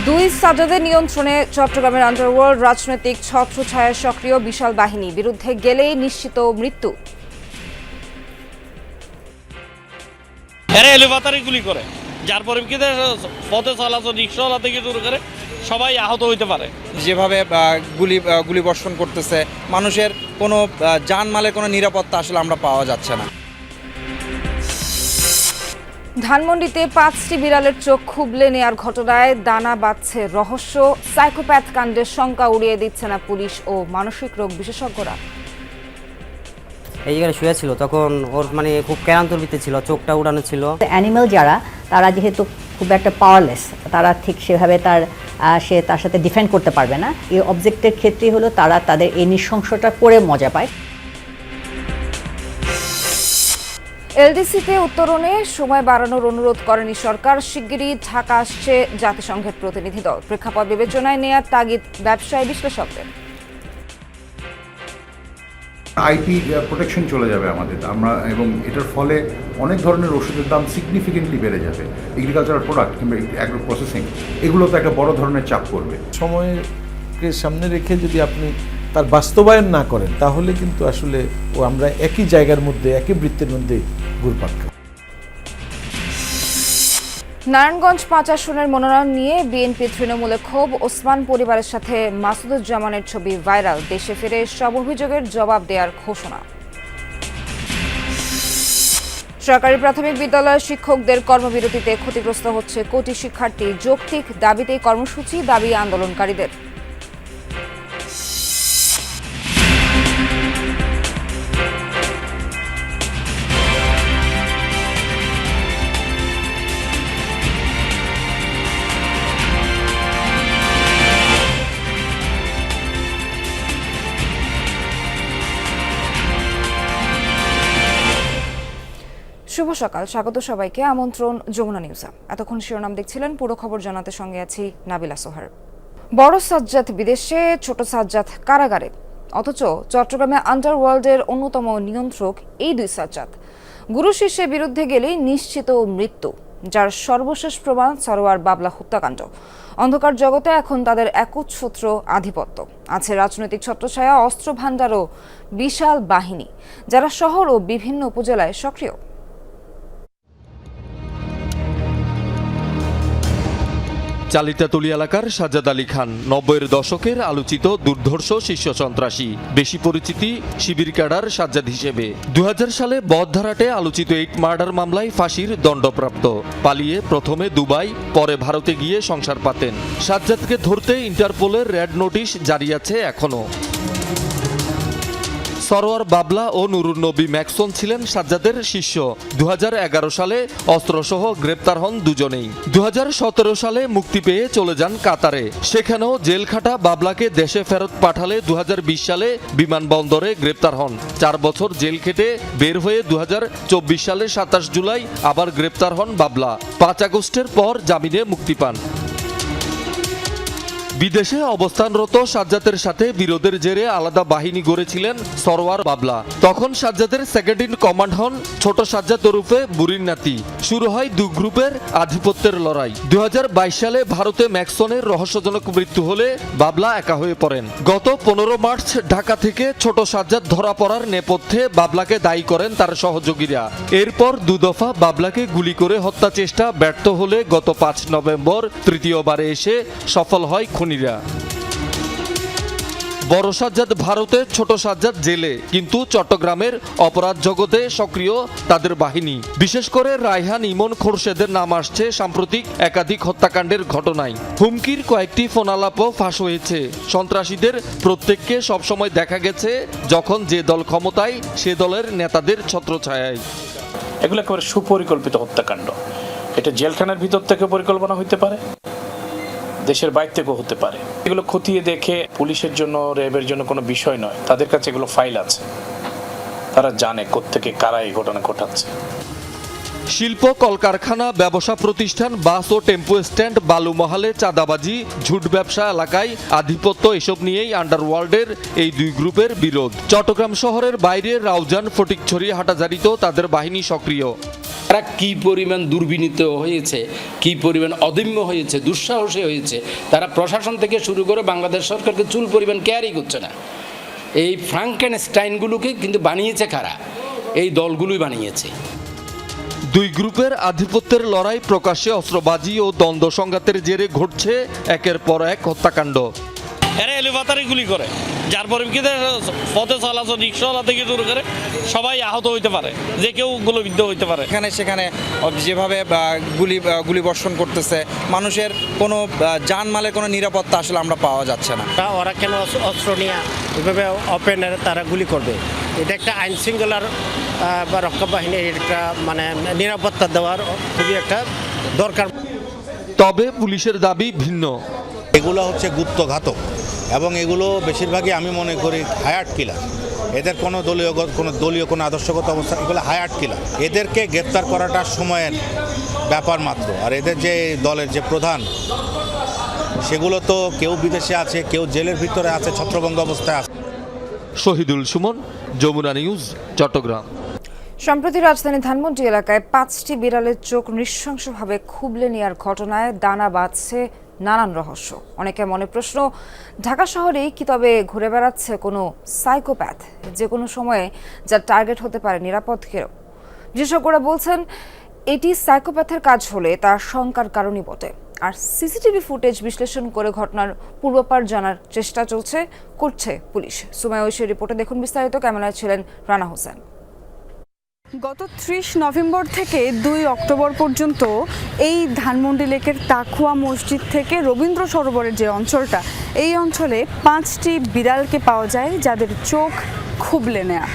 দুই সাজ্জাদের নিয়ন্ত্রণে চট্টগ্রামের আন্ডারওয়ার্ল্ড রাজনৈতিক ছত্রছায়ায় সক্রিয় বিশাল বাহিনী, বিরুদ্ধে গেলেই নিশ্চিত মৃত্যু। এরা এলোপাতারি গুলি করে, যার পরিপ্রেক্ষিতে পথে চলাচল রিক্সাওয়ালা থেকে শুরু করে সবাই আহত হইতে পারে। যেভাবে গুলি বর্ষণ করতেছে, মানুষের কোনো জানমালের কোনো নিরাপত্তা আসলে আমরা পাওয়া যাচ্ছে না। ধানমন্ডিতে 5টি বিড়ালের চোখ খুবলে নেয়ার ঘটনায় দানা বাঁধছে রহস্য। সাইকোপ্যাথ কাণ্ডের শঙ্কা উড়িয়ে দিচ্ছে না পুলিশ ও মানসিক রোগ বিশেষজ্ঞরা। এই জায়গায় শুয়ে ছিল, তখন ওর খুব ক্লান্তর্ভিতে ছিল, চোখটা উড়ানো ছিল। অ্যানিমেল যারা, তারা যেহেতু খুব একটা পাওয়ারলেস, তারা ঠিক সেভাবে সে তার সাথে ডিফেন্ড করতে পারবে না। এই অবজেক্টের ক্ষেত্রেই হলো তারা তাদের এই নৃশংসতা করে মজা পায়। এলডিসিতে উত্তরণে সময় বাড়ানোর অনুরোধ করেনি সরকার। শিগগিরই ঢাকা আসছে জাতিসংঘের প্রতিনিধি দল। প্রেক্ষাপট বিবেচনায় নেয়ার তাগিদ ব্যবসায়ী বিশ্লেষকদের। আইপি প্রোটেকশন চলে যাবে আমাদের, এবং এটার ফলে অনেক ধরনের ওষুধের দাম সিগনিফিকেন্টলি বেড়ে যাবে। এগ্রিকালচারাল প্রোডাক্ট কিংবা অ্যাগ্রো প্রসেসিং, এগুলোতে একটা বড় ধরনের চাপ পড়বে। সময়কে সামনে রেখে যদি আপনি তার বাস্তবায়ন না করেন, তাহলে কিন্তু আসলে আমরা একই জায়গার মধ্যে, একই বৃত্তের মধ্যে ঘুরপাক খাই। নারায়ণগঞ্জ 5 আসনের মনোনয়ন নিয়ে বিএনপি তৃণমূলে ক্ষোভ। ওসমান পরিবারের সাথে মাসুদুজ্জামানের ছবি ভাইরাল। দেশে ফিরে সব অভিযোগের জবাব দেওয়ার ঘোষণা। সরকারি প্রাথমিক বিদ্যালয়ের শিক্ষকদের কর্মবিরতিতে ক্ষতিগ্রস্ত হচ্ছে কোটি শিক্ষার্থী। যৌক্তিক দাবিতেই কর্মসূচি, দাবি আন্দোলনকারীদের। শুভ সকাল, স্বাগত সবাইকে। আমন্ত্রণ যমুনা নিউজে। এতক্ষণ শিরোনাম দেখছিলেন, পুরো খবর জানাতে সঙ্গে আছি নাবিলা সোহার। বড় সাজ্জাদ বিদেশে, ছোট সাজ্জাদ কারাগারে, অথচ চট্টগ্রামে আন্ডারওয়ার্ল্ডের অন্যতম নিয়ন্ত্রক এই দুই সাজ্জাদ। গুরু শিষ্যের বিরুদ্ধে গেলেই নিশ্চিত মৃত্যু, যার সর্বশেষ প্রমাণ সরোয়ার বাবলা হত্যাকাণ্ড। অন্ধকার জগতে এখন তাদের একচ্ছত্র আধিপত্য। আছে রাজনৈতিক ছত্রছায়া, অস্ত্র ভাণ্ডার ও বিশাল বাহিনী, যারা শহর ও বিভিন্ন উপজেলায় সক্রিয়। চালিতাতুলি এলাকার সাজ্জাদ আলী খান 90-এর দশকের আলোচিত দুর্ধর্ষ শীর্ষ সন্ত্রাসী, বেশি পরিচিতি শিবির ক্যাডার সাজ্জাদ হিসেবে। 2000 সালে বদধারাটে আলোচিত 8 মার্ডার মামলায় ফাঁসির দণ্ডপ্রাপ্ত। পালিয়ে প্রথমে দুবাই, পরে ভারতে গিয়ে সংসার পাতেন। সাজ্জাদকে ধরতে ইন্টারপোলের রেড নোটিশ জারি আছে এখনো। সরোয়ার বাবলা ও নুরুন নবী ম্যাক্সন ছিলেন সাজ্জাদের শিষ্য। 2011 সালে অস্ত্রসহ গ্রেপ্তার হন দুজনেই। 2017 সালে মুক্তি পেয়ে চলে যান কাতারে। সেখানেও জেল খাটা বাবলাকে দেশে ফেরত পাঠালে 2020 সালে বিমানবন্দরে গ্রেপ্তার হন। 4 বছর জেল খেটে বের হয়ে 2024 সালে 27 জুলাই আবার গ্রেপ্তার হন বাবলা। 5 আগস্টের পর জামিনে মুক্তি পান। বিদেশে অবস্থানরত সাজ্জাদের সাথে বিরোধের জেরে আলাদা বাহিনী গড়েছিলেন সরোয়ার বাবলা। তখন সাজ্জাদের সেকেন্ড ইন কমান্ড হন ছোট সাজ্জাদ ওরফে বুড়ির নাতি। শুরু হয় দু গ্রুপের আধিপত্যের লড়াই। 2022 সালে ভারতে ম্যাক্সনের রহস্যজনক মৃত্যু হলে বাবলা একা হয়ে পড়েন। গত 15 মার্চ ঢাকা থেকে ছোট সাজ্জাদ ধরা পড়ার নেপথ্যে বাবলাকে দায়ী করেন তার সহযোগীরা। এরপর দুদফা বাবলাকে গুলি করে হত্যা চেষ্টা ব্যর্থ হলে গত 5 নভেম্বর তৃতীয়বারে এসে সফল হয় খুনিরা। বড় সাজ্জাদ ভারতে, ছোট সাজ্জাদ জেলে, কিন্তু চট্টগ্রামের অপরাধ জগতে সক্রিয় তাদের বাহিনী। বিশেষ করে রায়হান, ইমন, খোরশেদের নাম আসছে সাম্প্রতিক একাধিক হত্যাকাণ্ডের ঘটনায়। হুমকির কয়েকটি ফোনালাপও ফাঁস হয়েছে। সন্ত্রাসীদের প্রত্যেককে সবসময় দেখা গেছে যখন যে দল ক্ষমতায় সে দলের নেতাদের ছত্রছায়ায়। এগুলো একেবারে সুপরিকল্পিত হত্যাকাণ্ড। এটা জেলখানার ভিতর থেকে পরিকল্পনা হইতে পারে, দেশের বাইরে থেকেও হতে পারে। এগুলো খতিয়ে দেখে পুলিশের জন্য, র্যাবের জন্য কোনো বিষয় নয়। তাদের কাছে এগুলো ফাইল আছে, তারা জানে কোত্থেকে কারা এই ঘটনা ঘটাচ্ছে। শিল্প কলকারখানা, ব্যবসা প্রতিষ্ঠান, বাস ও টেম্পো স্ট্যান্ড, বালু মহালে চাঁদাবাজি, ঝুট ব্যবসা এলাকায় আধিপত্য, এসব নিয়েই আন্ডারওয়ার্ল্ডের এই দুই গ্রুপের বিরোধ। চট্টগ্রাম শহরের বাইরে রাউজান, ফটিকছড়ি, হাটাজারিতেও তাদের বাহিনী সক্রিয়। তারা কী পরিমাণ দুর্বিনীত হয়েছে, কী পরিমাণ অদম্য হয়েছে, দুঃসাহসী হয়েছে, তারা প্রশাসন থেকে শুরু করে বাংলাদেশ সরকারকে চুল পরিমাণ কেয়ারই করছে না। এই ফ্রাঙ্কেনস্টাইনগুলোকে কিন্তু বানিয়েছে কারা? এই দলগুলোই বানিয়েছে। দুই গ্রুপের আধিপত্যের লড়াই প্রকাশ্যে অস্ত্রবাজি ও দ্বন্দ্ব সংঘাতের জেরে ঘটছে একের পর এক হত্যাকাণ্ড। এরা এলোপাতারি গুলি করে, যার পরিপ্রেক্ষিতে পথে চলাচল রিক্সাওয়ালা থেকে শুরু করে সবাই আহত হইতে পারে, যে কেউ গুলিবিদ্ধ হইতে পারে। এখানে সেখানে যেভাবে গুলি বর্ষণ করতেছে, মানুষের কোনো জানমালের কোনো নিরাপত্তা আসলে আমরা পাওয়া যাচ্ছে না। ওরা কেন অস্ত্র নিয়ে এভাবে ওপেনে তারা গুলি করবে? এটা একটা আইন শৃঙ্খলার বা রক্ষা বাহিনীর একটা মানে নিরাপত্তা দেওয়ার খুবই একটা দরকার। তবে পুলিশের দাবি ভিন্ন। এগুলো হচ্ছে গুপ্তঘাতক এবং এগুলো বেশিরভাগই আমি মনে করি হায়ার্ড কিলার। এদের কোনো দলীয় কোনো আদর্শগত অবস্থা, এগুলো হায়ার্ড কিলার। এদেরকে গ্রেপ্তার করাটা সময়ের ব্যাপার মাত্র। আর এদের যে দলের যে প্রধান, সেগুলো তো কেউ বিদেশে আছে, কেউ জেলের ভিতরে আছে, ছত্রভঙ্গ অবস্থায় আছে। শহীদুল সুমন, যমুনা নিউজ, চট্টগ্রাম। সম্প্রতি রাজধানী ধানমন্ডি এলাকায় 5টি বিড়ালের চোখ নৃশংসভাবে খুবলে নেওয়ার ঘটনায় দানা বাঁধছে নানান রহস্য। অনেকে মনে প্রশ্ন, ঢাকা শহরেই কি তবে ঘুরে বেড়াচ্ছে কোনো সাইকোপ্যাথ, যে কোনো সময়ে যার টার্গেট হতে পারে নিরাপদকেও? বিশেষজ্ঞরা বলছেন এটি সাইকোপ্যাথের কাজ হলে তার শঙ্কার কারণই বটে। আর সিসিটিভি ফুটেজ বিশ্লেষণ করে ঘটনার পূর্বাপার জানার চেষ্টা করছে পুলিশ। সুমাইয়া ঐশীর রিপোর্টে দেখুন বিস্তারিত। ক্যামেরায় ছিলেন রানা হোসেন। গত 30 নভেম্বর থেকে 2 অক্টোবর পর্যন্ত এই ধানমন্ডি লেকের তাকুয়া মসজিদ থেকে রবীন্দ্র সরোবরের যে অঞ্চলটা, এই অঞ্চলে 5টি বিড়ালকে পাওয়া যায় যাদের চোখ খুবলে নেয়া।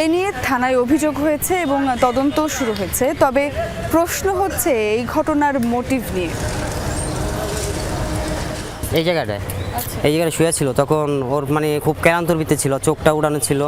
এই নিয়ে থানায় অভিযোগ হয়েছে এবং তদন্ত শুরু হয়েছে। তবে প্রশ্ন হচ্ছে এই ঘটনার মোটিভ নিয়ে। এই জায়গাটায় শুয়ে ছিল, তখন ওর মানে খুব ক্লান্তর্বিতে ছিল, চোখটা উড়ানো ছিল।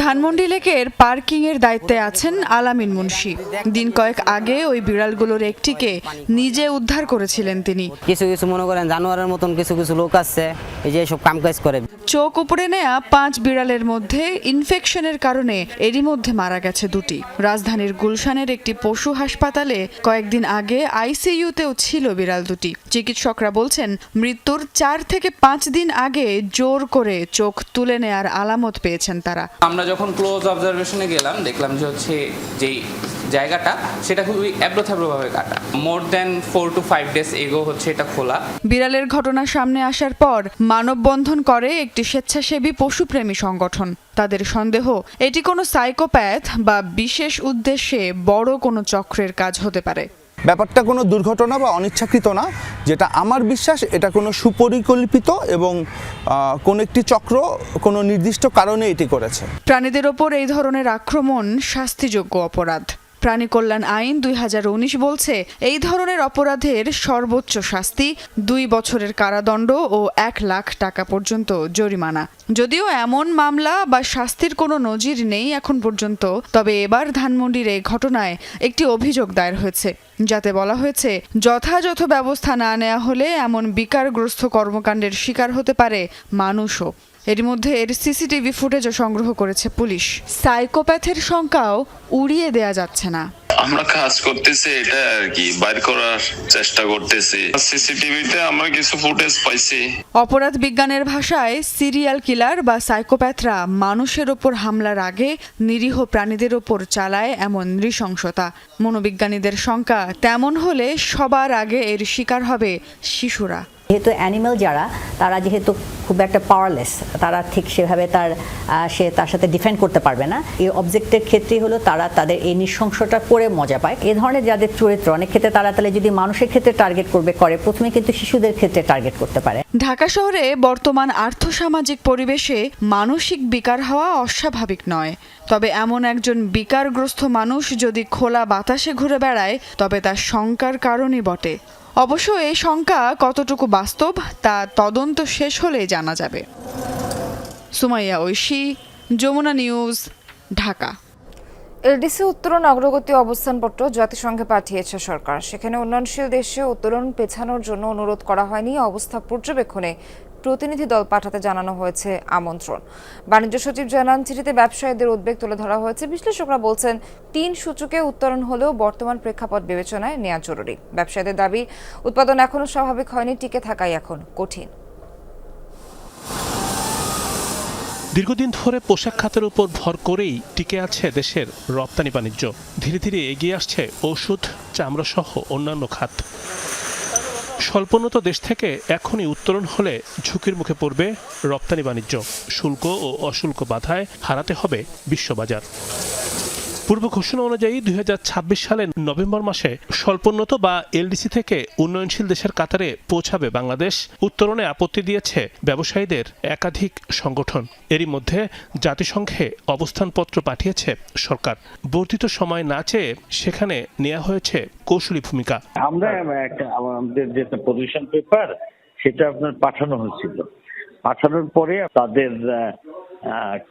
ধানমন্ডি লেকের পার্কিং এর দায়িত্বে আছেন আলামিন মুন্সি। দিন কয়েক আগে ওই বিড়ালগুলোর একটিকে নিজে উদ্ধার করেছিলেন তিনি। কিছু কিছু মনে করেন জানোয়ারের মতন কিছু কিছু লোক আছে, এই যে সব কাজ করে। চোখ উপড়ে নেয়া 5 বিড়ালের মধ্যে ইনফেকশনের কারণে এরই মধ্যে মারা গেছে 2টি। রাজধানীর গুলশানের একটি পশু হাসপাতালে কয়েকদিন আগে আইসিইউতেও ছিল বিড়াল 2টি। চিকিৎসকরা বলছেন মৃত্যুর 4 থেকে 5 দিন আগে জোর করে চোখ তুলে নেয়ার আলামত পেয়েছেন তারা। আমরা যখন ক্লোজ অবজারভেশনে গেলাম, দেখলাম যে হচ্ছে যেই জায়গাটা সেটা খুবই অ্যাব্রোথ্যাব্রোভাবে কাটা। More than 4 to 5 days ago হচ্ছে এটা খোলা। বিড়ালের ঘটনা সামনে আসার পর মানববন্ধন করে একটি স্বেচ্ছাসেবী পশুপ্রেমী সংগঠন। তাদের সন্দেহ এটি কোনো সাইকোপ্যাথ বা বিশেষ উদ্দেশ্যে বড় কোনো চক্রের কাজ হতে পারে। ব্যাপারটা কোনো দুর্ঘটনা বা অনিচ্ছাকৃত না, যেটা আমার বিশ্বাস এটা কোনো সুপরিকল্পিত এবং কোনো একটি চক্র কোনো নির্দিষ্ট কারণে এটি করেছে। প্রাণীদের ওপর এই ধরনের আক্রমণ শাস্তিযোগ্য অপরাধ। প্রাণী কল্যাণ আইন 2019 বলছে এই ধরনের অপরাধের সর্বোচ্চ শাস্তি 2 বছরের কারাদণ্ড ও 1 লাখ টাকা পর্যন্ত জরিমানা। যদিও এমন মামলা বা শাস্তির কোনো নজির নেই এখন পর্যন্ত, তবে এবার ধানমন্ডির এই ঘটনায় একটি অভিযোগ দায়ের হয়েছে, যাতে বলা হয়েছে যথাযথ ব্যবস্থা না নেওয়া হলে এমন বিকারগ্রস্ত কর্মকাণ্ডের শিকার হতে পারে মানুষও। এর মধ্যে এর সিসিটিভি ফুটেজও সংগ্রহ করেছে পুলিশ। সাইকোপ্যাথের সংখ্যাও উড়িয়ে দেয়া যাচ্ছে না। আমরা কাজ করতেছি, এটা আর কি বাইর করার চেষ্টা করতেছি। সিসিটিভিতে আমরা কিছু ফুটেজ পাইছি। অপরাধ বিজ্ঞানের ভাষায় সিরিয়াল কিলার বা সাইকোপ্যাথরা মানুষের ওপর হামলার আগে নিরীহ প্রাণীদের ওপর চালায় এমন নৃশংসতা। মনোবিজ্ঞানীদের শঙ্কা, তেমন হলে সবার আগে এর শিকার হবে শিশুরা। যেহেতু অ্যানিমেল যারা, তারা যেহেতু খুব একটা পাওয়ারলেস, তারা ঠিক সেভাবে তার সাথে ডিফেন্ড করতে পারবে না। এই অবজেক্টের ক্ষেত্রেই হলো তারা তাদের এই নৃশংসতা করে মজা পায়। এ ধরনের যাদের চরিত্র অনেক ক্ষেত্রে তারা তাহলে যদি মানুষের ক্ষেত্রে টার্গেট করে প্রথমে কিন্তু শিশুদের ক্ষেত্রে টার্গেট করতে পারে। ঢাকা শহরে বর্তমান আর্থসামাজিক পরিবেশে মানসিক বিকার হওয়া অস্বাভাবিক নয়। তবে এমন একজন বিকারগ্রস্ত মানুষ যদি খোলা বাতাসে ঘুরে বেড়ায়, তবে তার শঙ্কার কারণই বটে। অবশ্য এই শঙ্কা কতটুকু বাস্তব তা তদন্ত শেষ হলেই জানা যাবে। সুমাইয়া ঐশী, যমুনা নিউজ, ঢাকা। এলডিসি উত্তরণ অগ্রগতি অবস্থানপত্র জাতিসংঘে পাঠিয়েছে সরকার। সেখানে উন্নয়নশীল দেশে উত্তরণ পেছানোর জন্য অনুরোধ করা হয়নি, অবস্থা পর্যবেক্ষণে প্রতিনিধি দল পাঠাতে জানানো হয়েছে আমন্ত্রণ। বাণিজ্য সচিব জানান, চিঠিতে ব্যবসায়ীদের উদ্বেগ তুলে ধরা হয়েছে। বিশ্লেষকরা বলছেন ৩ সূচকে উত্তরণ হলেও বর্তমান প্রেক্ষাপট বিবেচনায় নেওয়া জরুরি। ব্যবসায়ীদের দাবি, উৎপাদন এখনো স্বাভাবিক হয়নি, টিকে থাকাই এখন কঠিন। দীর্ঘদিন ধরে পোশাক খাতের উপর ভর করেই টিকে আছে দেশের রপ্তানি বাণিজ্য। ধীরে ধীরে এগিয়ে আসছে ওষুধ, চামড়া সহ অন্যান্য খাত। স্বল্পোন্নত দেশ থেকে এখনই উত্তরণ হলে ঝুঁকির মুখে পড়বে রপ্তানি বাণিজ্য। শুল্ক ও অশুল্ক বাধায় হারাতে হবে বিশ্ববাজার। পূর্ব ঘোষণা অনুযায়ী ২০২৬ সালের নভেম্বর মাসে স্বল্পোন্নত বা এলডিসি থেকে উন্নয়নশীল দেশের কাতারে পৌঁছাবে বাংলাদেশ। উত্তরণে আপত্তি দিয়েছে ব্যবসায়ীদের একাধিক সংগঠন। এরই মধ্যে জাতিসংঘে অবস্থানপত্র পাঠিয়েছে সরকার। বর্ধিত সময় না চেয়ে সেখানে নেওয়া হয়েছে কৌশলী ভূমিকা। আমরা আমাদের যে পজিশন পেপার সেটা আপনার পাঠানো হয়েছিল, পাঠানোর পরে তাদের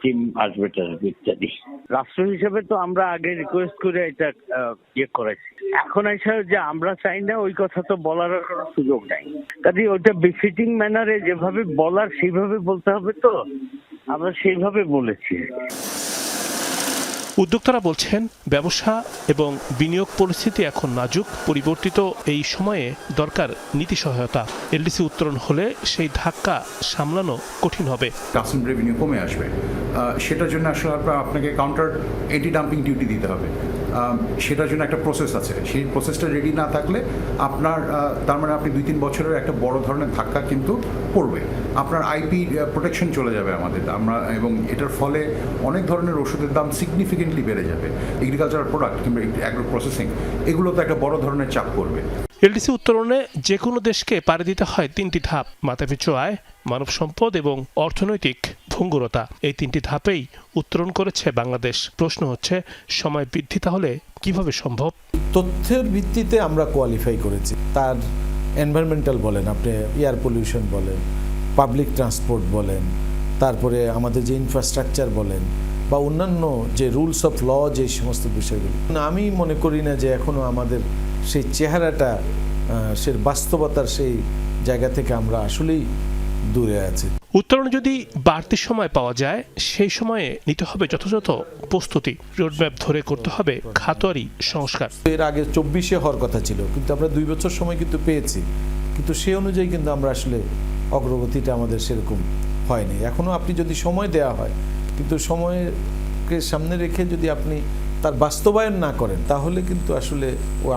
টিম আসবে ইত্যাদি। রাষ্ট্র হিসেবে তো আমরা আগে রিকোয়েস্ট করে এটা করেছি। এখন এসে যে আমরা চাই না ওই কথা তো বলার কোনো সুযোগ নাই। কাজে ওইটা বিফিটিং ম্যানারে যেভাবে বলার সেইভাবে বলতে হবে, তো আমরা সেইভাবে বলেছি। উদ্যোক্তারা বলছেন, ব্যবসা এবং বিনিয়োগ পরিস্থিতি এখন নাজুক। পরিবর্তিত এই সময়ে দরকার নীতি সহায়তা। এলডিসি উত্তরণ হলে সেই ধাক্কা সামলানো কঠিন হবে। কাস্টম রেভিনিউ কমে আসবে, সেটার জন্য আসলে আপনাকে কাউন্টার এন্টি ডাম্পিং ডিউটি দিতে হবে। সেটার জন্য একটা প্রসেস আছে। সেই প্রসেসটা রেডি না থাকলে আপনার তার মানে আপনি 2-3 বছরের একটা বড় ধরনের ধাক্কা কিন্তু পড়বে। আপনার আইপি প্রোটেকশন চলে যাবে এবং এটার ফলে অনেক ধরনের ওষুধের দাম সিগনিফিকেন্টলি বেড়ে যাবে। এগ্রিকালচারাল প্রোডাক্ট কিংবা অ্যাগ্রো প্রসেসিং, এগুলোতে একটা বড় ধরনের চাপ পড়বে। এলডিসি উত্তরণে যে কোনো দেশকে পাড়ি দিতে হয় 3টি ধাপ: মাথাপিছু আয়, মানব সম্পদ এবং অর্থনৈতিক ভঙ্গুরতা। এই 3টি ধাপেই উত্তরণ করেছে বাংলাদেশ। প্রশ্ন হচ্ছে, সময় বৃদ্ধি তাহলে কিভাবে সম্ভব? তথ্যের ভিত্তিতে আমরা কোয়ালিফাই করেছি। তার এনভায়রনমেন্টাল বলেন, আপনি এয়ার পলিউশন বলেন, পাবলিক ট্রান্সপোর্ট বলেন, তারপরে আমাদের যে ইনফ্রাস্ট্রাকচার বলেন, বা অন্যান্য যে রুলস অফ ল, যে সমস্ত বিষয়গুলো। আমি মনে করি না যে এখনও আমাদের সেই চেহারাটা, সে বাস্তবতার সেই জায়গা থেকে আমরা আসলেই দূরে আছি। উত্তরণে যদি বাড়তি সময় পাওয়া যায়, সেই সময়ে নিতে হবে যথাযথ প্রস্তুতি। রোডম্যাপ ধরে করতে হবে খাতোয়ারি সংস্কার। এর আগে 24-এ হওয়ার কথা ছিল, কিন্তু আমরা 2 বছর সময় কিন্তু পেয়েছি, কিন্তু সেই অনুযায়ী কিন্তু আমরা আসলে অগ্রগতিটা আমাদের সেরকম হয়নি। এখনও আপনি যদি সময় দেওয়া হয়, কিন্তু সময়কে সামনে রেখে যদি আপনি তার বাস্তবায়ন না করেন, তাহলে কিন্তু আসলে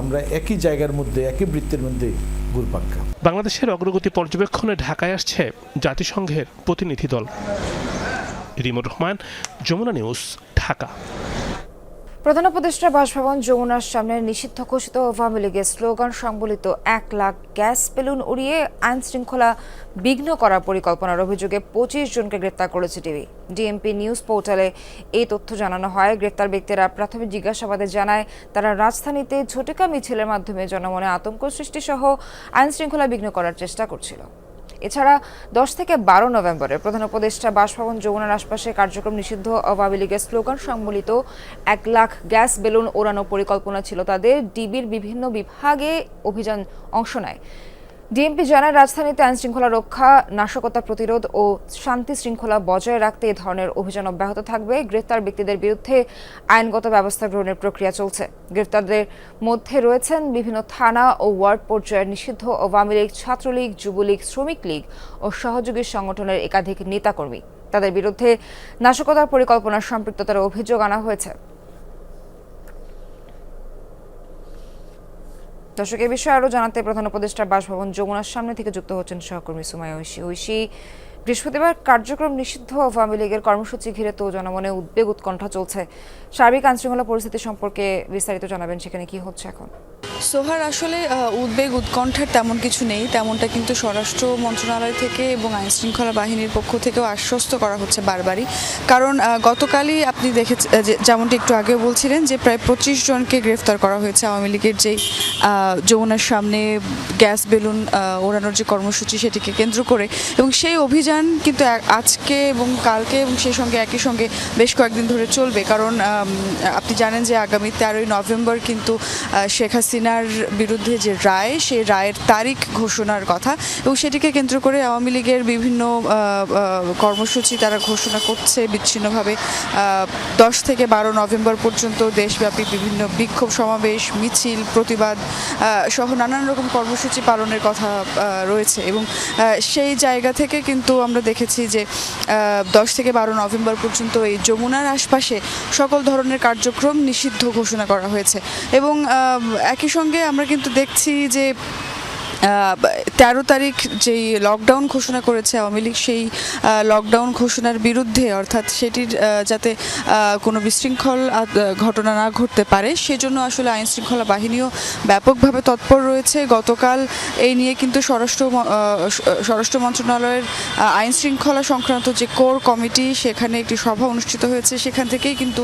আমরা একই জায়গার মধ্যে, একই বৃত্তের মধ্যে ঘুরপাক খাব। বাংলাদেশের অগ্রগতি পর্যবেক্ষণে ঢাকায় আসছে জাতিসংঘের প্রতিনিধি দল। রিমুর রহমান, যমুনা নিউজ, ঢাকা। প্রধান উপদেষ্টা বাসভবন যমুনার সামনে নিষিদ্ধ ঘোষিত আওয়ামী লীগের স্লোগান সংবলিত 1 লাখ গ্যাস বেলুন উড়িয়ে আইন শৃঙ্খলা বিঘ্ন করার পরিকল্পনার অভিযোগে 25 জনকে গ্রেপ্তার করেছে ডিএমপি নিউজ পোর্টালে এই তথ্য জানানো হয়। গ্রেপ্তার ব্যক্তিরা প্রাথমিক জিজ্ঞাসাবাদে জানায়, তারা রাজধানীতে ঝটিকা মিছিলের মাধ্যমে জনমনে আতঙ্ক সৃষ্টি সহ আইন শৃঙ্খলা বিঘ্ন করার চেষ্টা করছিল। এছাড়া 10 থেকে 12 নভেম্বরে প্রধান উপদেষ্টা বাসভবন যমুনার আশপাশে কার্যক্রম নিষিদ্ধ আওয়ামী লীগের স্লোগান সম্বলিত 1 লাখ গ্যাস বেলুন ওড়ানোর পরিকল্পনা ছিল তাদের। ডিবির বিভিন্ন বিভাগে অভিযান অংশ নেয়। ডিএমপি জানায়, রাজধানীতে আইন শৃঙ্খলা রক্ষা, নাশকতা প্রতিরোধ ও শান্তি শৃঙ্খলা বজায় রাখতে এ ধরনের অভিযান অব্যাহত থাকবে। গ্রেফতার ব্যক্তিদের বিরুদ্ধে আইনগত ব্যবস্থা গ্রহণের প্রক্রিয়া চলছে। গ্রেফতারদের মধ্যে রয়েছেন বিভিন্ন থানা ও ওয়ার্ড পর্যায়ের নিষিদ্ধ আওয়ামী লীগ, ছাত্রলীগ, যুবলীগ, শ্রমিক লীগ ও সহযোগী সংগঠনের একাধিক নেতাকর্মী। তাদের বিরুদ্ধে নাশকতার পরিকল্পনার সম্পৃক্ততার অভিযোগ আনা হয়েছে। দর্শক, এ বিষয়ে আরও জানাতে প্রধান উপদেষ্টার বাসভবন যমুনার সামনে থেকে যুক্ত হচ্ছেন সহকর্মী সুমাইয়া ঐশী। বৃহস্পতিবার কার্যক্রম নিষিদ্ধ আওয়ামী লীগের কর্মসূচি ঘিরে তো জনমনে উদ্বেগ উৎকণ্ঠা চলছে। সার্বিক আইনশৃঙ্খলা পরিস্থিতি সম্পর্কে বিস্তারিত জানাবেন, সেখানে কি হচ্ছে এখন? সোহার আসলে উদ্বেগ উৎকণ্ঠার তেমন কিছু নেই, তেমনটা কিন্তু স্বরাষ্ট্র মন্ত্রণালয় থেকে এবং আইনশৃঙ্খলা বাহিনীর পক্ষ থেকেও আশ্বস্ত করা হচ্ছে বারবারই। কারণ গতকালই আপনি দেখেছেন যেমনটি একটু আগে বলছিলেন যে প্রায় 25 জনকে গ্রেফতার করা হয়েছে আওয়ামী লীগের যেই যমুনার সামনে গ্যাস বেলুন ওড়ানোর যে কর্মসূচি সেটিকে কেন্দ্র করে, এবং সেই অভিযান কিন্তু আজকে এবং কালকে এবং সেই সঙ্গে একই সঙ্গে বেশ কয়েকদিন ধরে চলবে। কারণ আপনি জানেন যে আগামী 13ই নভেম্বর কিন্তু শেখ হাসিনার বিরুদ্ধে যে রায়, সেই রায়ের তারিখ ঘোষণার কথা, এবং সেটিকে কেন্দ্র করে আওয়ামী লীগের বিভিন্ন কর্মসূচি তারা ঘোষণা করছে বিচ্ছিন্নভাবে। 10 থেকে 12 নভেম্বর পর্যন্ত দেশব্যাপী বিভিন্ন বিক্ষোভ সমাবেশ, মিছিল, প্রতিবাদ সহ নানান রকম কর্মসূচি পালনের কথা রয়েছে। এবং সেই জায়গা থেকে কিন্তু আমরা দেখেছি যে 10 থেকে 12 নভেম্বর পর্যন্ত এই যমুনার আশপাশে সকল ধরনের কার্যক্রম নিষিদ্ধ ঘোষণা করা হয়েছে। এবং একই সঙ্গে আমরা কিন্তু দেখছি যে 13 তারিখ যেই লকডাউন ঘোষণা করেছে আওয়ামী লীগ, সেই লকডাউন ঘোষণার বিরুদ্ধে, অর্থাৎ সেটির যাতে কোনো বিশৃঙ্খল ঘটনা না ঘটতে পারে সেজন্য আসলে আইনশৃঙ্খলা বাহিনীও ব্যাপকভাবে তৎপর রয়েছে। গতকাল এই নিয়ে কিন্তু স্বরাষ্ট্র মন্ত্রণালয়ের আইনশৃঙ্খলা সংক্রান্ত যে কোর কমিটি, সেখানে একটি সভা অনুষ্ঠিত হয়েছে। সেখান থেকেই কিন্তু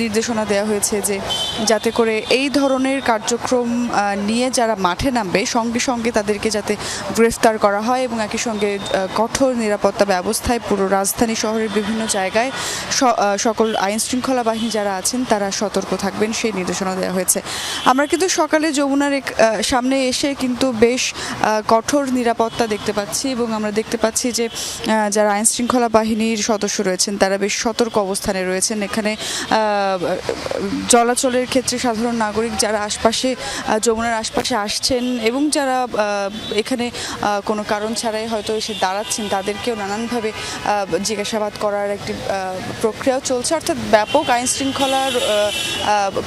নির্দেশনা দেওয়া হয়েছে যে যাতে করে এই ধরনের কার্যক্রম নিয়ে যারা মাঠে নামবে সঙ্গে সঙ্গে তাদেরকে যাতে গ্রেফতার করা হয়, এবং একই সঙ্গে কঠোর নিরাপত্তা ব্যবস্থায় পুরো রাজধানী শহরের বিভিন্ন জায়গায় সকল আইনশৃঙ্খলা বাহিনী যারা আছেন তারা সতর্ক থাকবেন, সেই নির্দেশনা দেওয়া হয়েছে। আমরা কিন্তু সকালে যমুনার সামনে এসে কিন্তু বেশ কঠোর নিরাপত্তা দেখতে পাচ্ছি, এবং আমরা দেখতে পাচ্ছি যে যারা আইনশৃঙ্খলা বাহিনীর সদস্য রয়েছেন তারা বেশ সতর্ক অবস্থানে রয়েছেন। এখানে চলাচলের ক্ষেত্রে সাধারণ নাগরিক যারা আশপাশে যমুনার আশপাশে আসছেন এবং যারা এখানে কোনো কারণ ছাড়াই হয়তো এসে দাঁড়াচ্ছেন, তাদেরকেও নানানভাবে জিজ্ঞাসাবাদ করার একটি প্রক্রিয়াও চলছে। অর্থাৎ ব্যাপক আইনশৃঙ্খলার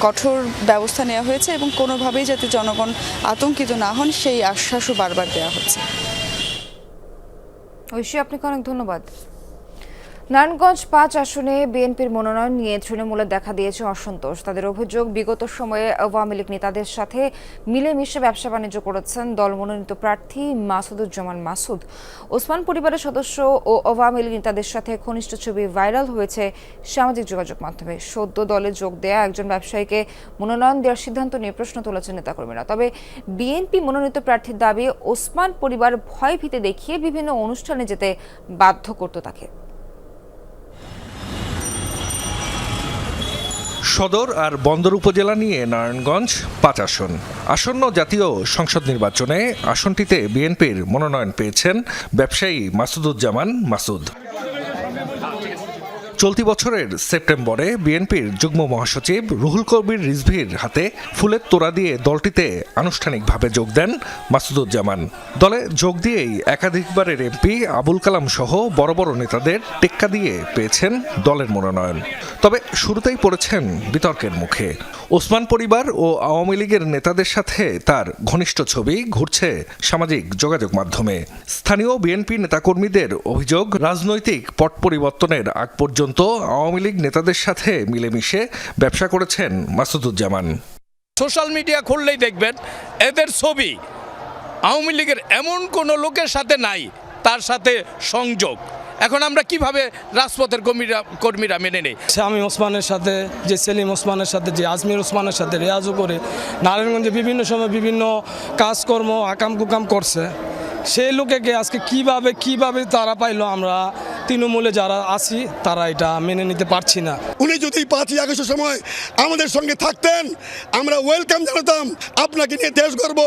কঠোর ব্যবস্থা নেওয়া হয়েছে, এবং কোনোভাবেই যাতে জনগণ আতঙ্কিত না হন সেই আশ্বাসও বারবার দেওয়া হচ্ছে। ঐশী, আপনাকে অনেক ধন্যবাদ। নারায়ণগঞ্জ 5 আসনে বিএনপির মনোনয়ন নিয়ে তৃণমূলে দেখা দিয়েছে অসন্তোষ। তাদের অভিযোগ, বিগত সময়ে আওয়ামী লীগ নেতাদের সাথে মিলেমিশে ব্যবসা বাণিজ্য করেছেন দল মনোনীত প্রার্থী মাসুদুজ্জামান মাসুদ। ওসমান পরিবারের সদস্য ও আওয়ামী লীগ নেতাদের সাথে ঘনিষ্ঠ ছবি ভাইরাল হয়েছে সামাজিক যোগাযোগ মাধ্যমে। সদ্য দলে যোগ দেয়া একজন ব্যবসায়ীকে মনোনয়ন দেওয়ার সিদ্ধান্ত নিয়ে প্রশ্ন তুলেছেন নেতাকর্মীরা। তবে বিএনপি মনোনীত প্রার্থীর দাবি, ওসমান পরিবার ভয় ভীতি দেখিয়ে বিভিন্ন অনুষ্ঠানে যেতে বাধ্য করত তাকে। সদর আর বন্দর উপজেলা নিয়ে নারায়ণগঞ্জ 5 আসন। আসন্ন জাতীয় সংসদ নির্বাচনে আসনটিতে বিএনপির মনোনয়ন পেয়েছেন ব্যবসায়ী মাসুদুজ্জামান মাসুদ। চলতি বছরের সেপ্টেম্বরে বিএনপির যুগ্ম মহাসচিব রুহুল কবির রিজভীর হাতে ফুলের তোড়া দিয়ে দলটিতে আনুষ্ঠানিকভাবে যোগ দেন মাসুদুজ্জামান। দলে যোগ দিয়েই একাধিকবারের এমপি আবুল কালাম সহ বড় বড় নেতাদের টেক্কা দিয়ে পেয়েছেন দলের মনোনয়ন। তবে শুরুতেই পড়েছেন বিতর্কের মুখে। ওসমান পরিবার ও আওয়ামী লীগের নেতাদের সাথে তার ঘনিষ্ঠ ছবি ঘুরছে সামাজিক যোগাযোগ মাধ্যমে। স্থানীয় বিএনপি নেতাকর্মীদের অভিযোগ, রাজনৈতিক পট পরিবর্তনের আগ পর্যন্ত আওয়ামী লীগ নেতাদের সাথে মিলেমিশে ব্যবসা করেছেন মাসুদুজ্জামান। সোশ্যাল মিডিয়া খুললেই দেখবেন এদের ছবি আওয়ামী লীগের এমন কোনো লোকের সাথে নাই তার সাথে সংযোগ। এখন আমরা কিভাবে রাজপথের কর্মীরা মেনে নেই? শামীম ওসমানের সাথে, যে সেলিম ওসমানের সাথে, যে আজমির ওসমানের সাথে রেয়াজও করে নারায়ণগঞ্জে বিভিন্ন সময় বিভিন্ন কাজকর্ম আকাম কুকাম করছে। সেই লোকেকে আজকে কিভাবে তারা পাইলো, আমরা তৃণমূলে যারা আছি তারা এটা মেনে নিতে পারছি না। উনি যদি 5ই আগস্টের সময় আমাদের সঙ্গে থাকতেন, আমরা ওয়েলকাম জানাতাম। আপনাকে নিয়ে দেশ গর্ব,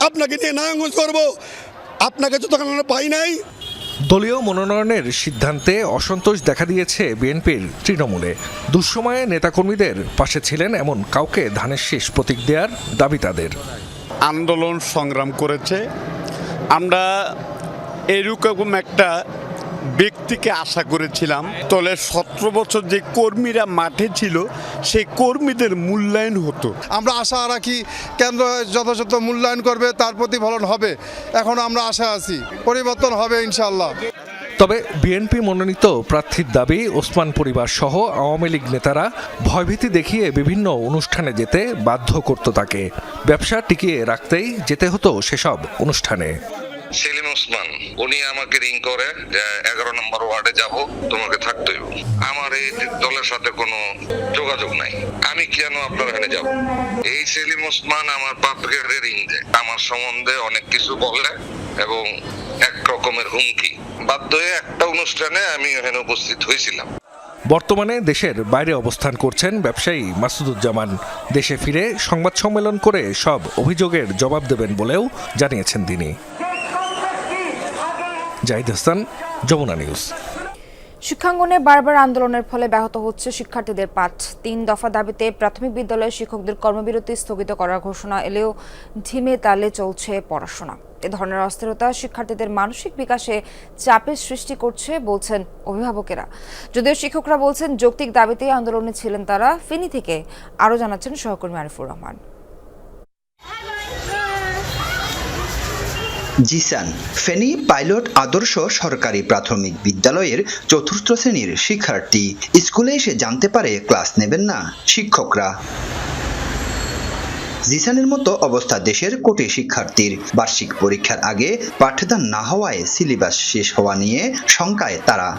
আপনাকে নিয়ে নারায়ণগঞ্জ গর্ব, আপনাকে তো তখন আমরা পাই নাই। দলীয় মনোনয়নের সিদ্ধান্তে অসন্তোষ দেখা দিয়েছে বিএনপির তৃণমূলে। দুঃসময়ে নেতাকর্মীদের পাশে ছিলেন এমন কাউকে ধানের শীষ প্রতীক দেওয়ার দাবি তাদের। আন্দোলন সংগ্রাম করেছে, আমরা এরকম একটা ব্যক্তিকে আশা করেছিলাম। দলে 17 বছর যে কর্মীরা মাঠে ছিল সেই কর্মীদের মূল্যায়ন হতো। আমরা আশা রাখি কেন্দ্র যথাযথ মূল্যায়ন করবে, তার প্রতিফলন হবে। এখন আমরা আশা আছি পরিবর্তন হবে ইনশাআল্লাহ। তবে বিএনপি মনোনীত প্রার্থীর দাবি ওসমান পরিবার সহ আওয়ামী লীগ নেতারা ভয়ভীতি দেখিয়ে বিভিন্ন অনুষ্ঠানে যেতে বাধ্য করত তাকে। ব্যবসা টিকিয়ে রাখতেই যেতে হতো সেসব অনুষ্ঠানে। সেলিম ওসমান উনি আমাকে রিং করে যে 11 নম্বর ওয়ার্ডে যাব, তোমাকে থাকতে হইব। আমার এই দলের সাথে কোনো যোগাযোগ নাই, আমি কেন আপনার এখানে যাব? এই সেলিম ওসমান আমার বাপকে রিং দেয়, আমার সম্বন্ধে অনেক কিছু বলে এবং এক রকমের হুমকি। বাধ্য হয়ে একটা অনুষ্ঠানে আমি এখানে উপস্থিত হয়েছিলাম। বর্তমানে দেশের বাইরে অবস্থান করছেন ব্যবসায়ী মাসুদুজ্জামান। দেশে ফিরে সংবাদ সম্মেলন করে সব অভিযোগের জবাব দেবেন বলেও জানিয়েছেন তিনি। জাহিদ হাসান, যমুনা নিউজ। শিক্ষাঙ্গনে বারবার আন্দোলনের ফলে ব্যাহত হচ্ছে শিক্ষার্থীদের পাঠ। 3 দফা দাবিতে প্রাথমিক বিদ্যালয়ের শিক্ষকদের কর্মবিরতি স্থগিত করার ঘোষণা এলেও ধিমে তালে চলছে পড়াশোনা। এ ধরনের অস্থিরতা শিক্ষার্থীদের মানসিক বিকাশে চাপের সৃষ্টি করছে বলছেন অভিভাবকেরা। যদিও শিক্ষকরা বলছেন যৌক্তিক দাবিতেই আন্দোলনে ছিলেন তারা। ফেনী থেকে আরও জানাচ্ছেন সহকর্মী আরিফুর রহমান। জিসান ফেনী পাইলট আদর্শ সরকারি প্রাথমিক বিদ্যালয়ের 4র্থ শ্রেণীর শিক্ষার্থী। স্কুলে এসে জানতে পারে ক্লাস নেবেন না শিক্ষকরা। জিসানের মতো অবস্থা দেশের কোটি শিক্ষার্থীর। বার্ষিক পরীক্ষার আগে পাঠদান না হওয়ায় সিলেবাস শেষ হওয়া নিয়ে শঙ্কায় তারা।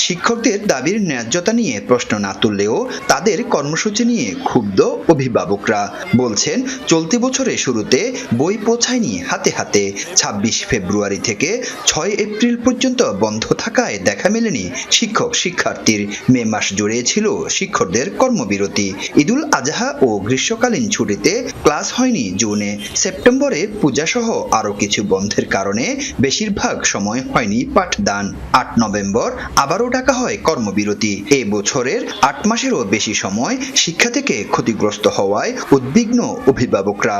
শিক্ষকদের দাবির ন্যায্যতা নিয়ে প্রশ্ন না তুললেও তাদের কর্মসূচি নিয়ে ক্ষুব্ধ অভিভাবকরা। বলছেন চলতি বছরের শুরুতে বই পৌঁছায়নি হাতে হাতে। 26 ফেব্রুয়ারি থেকে 6 এপ্রিল পর্যন্ত বন্ধ থাকায় দেখা মেলেনি শিক্ষক শিক্ষার্থীর। মে মাস জুড়ে ছিল শিক্ষকদের কর্মবিরতি। ঈদুল আজহা ও গ্রীষ্মকালীন ছুটিতে ক্লাস হয়নি জুনে। সেপ্টেম্বরে পূজাসহ আরও কিছু বন্ধের কারণে বেশিরভাগ সময় হয়নি পাঠদান। 8 নভেম্বর আবারও ডাকা হয় কর্মবিরতি। এই বছরের 8 মাসেরও বেশি সময় শিক্ষা থেকে ক্ষতিগ্রস্ত হওয়ায় উদ্বিগ্ন অভিভাবকরা।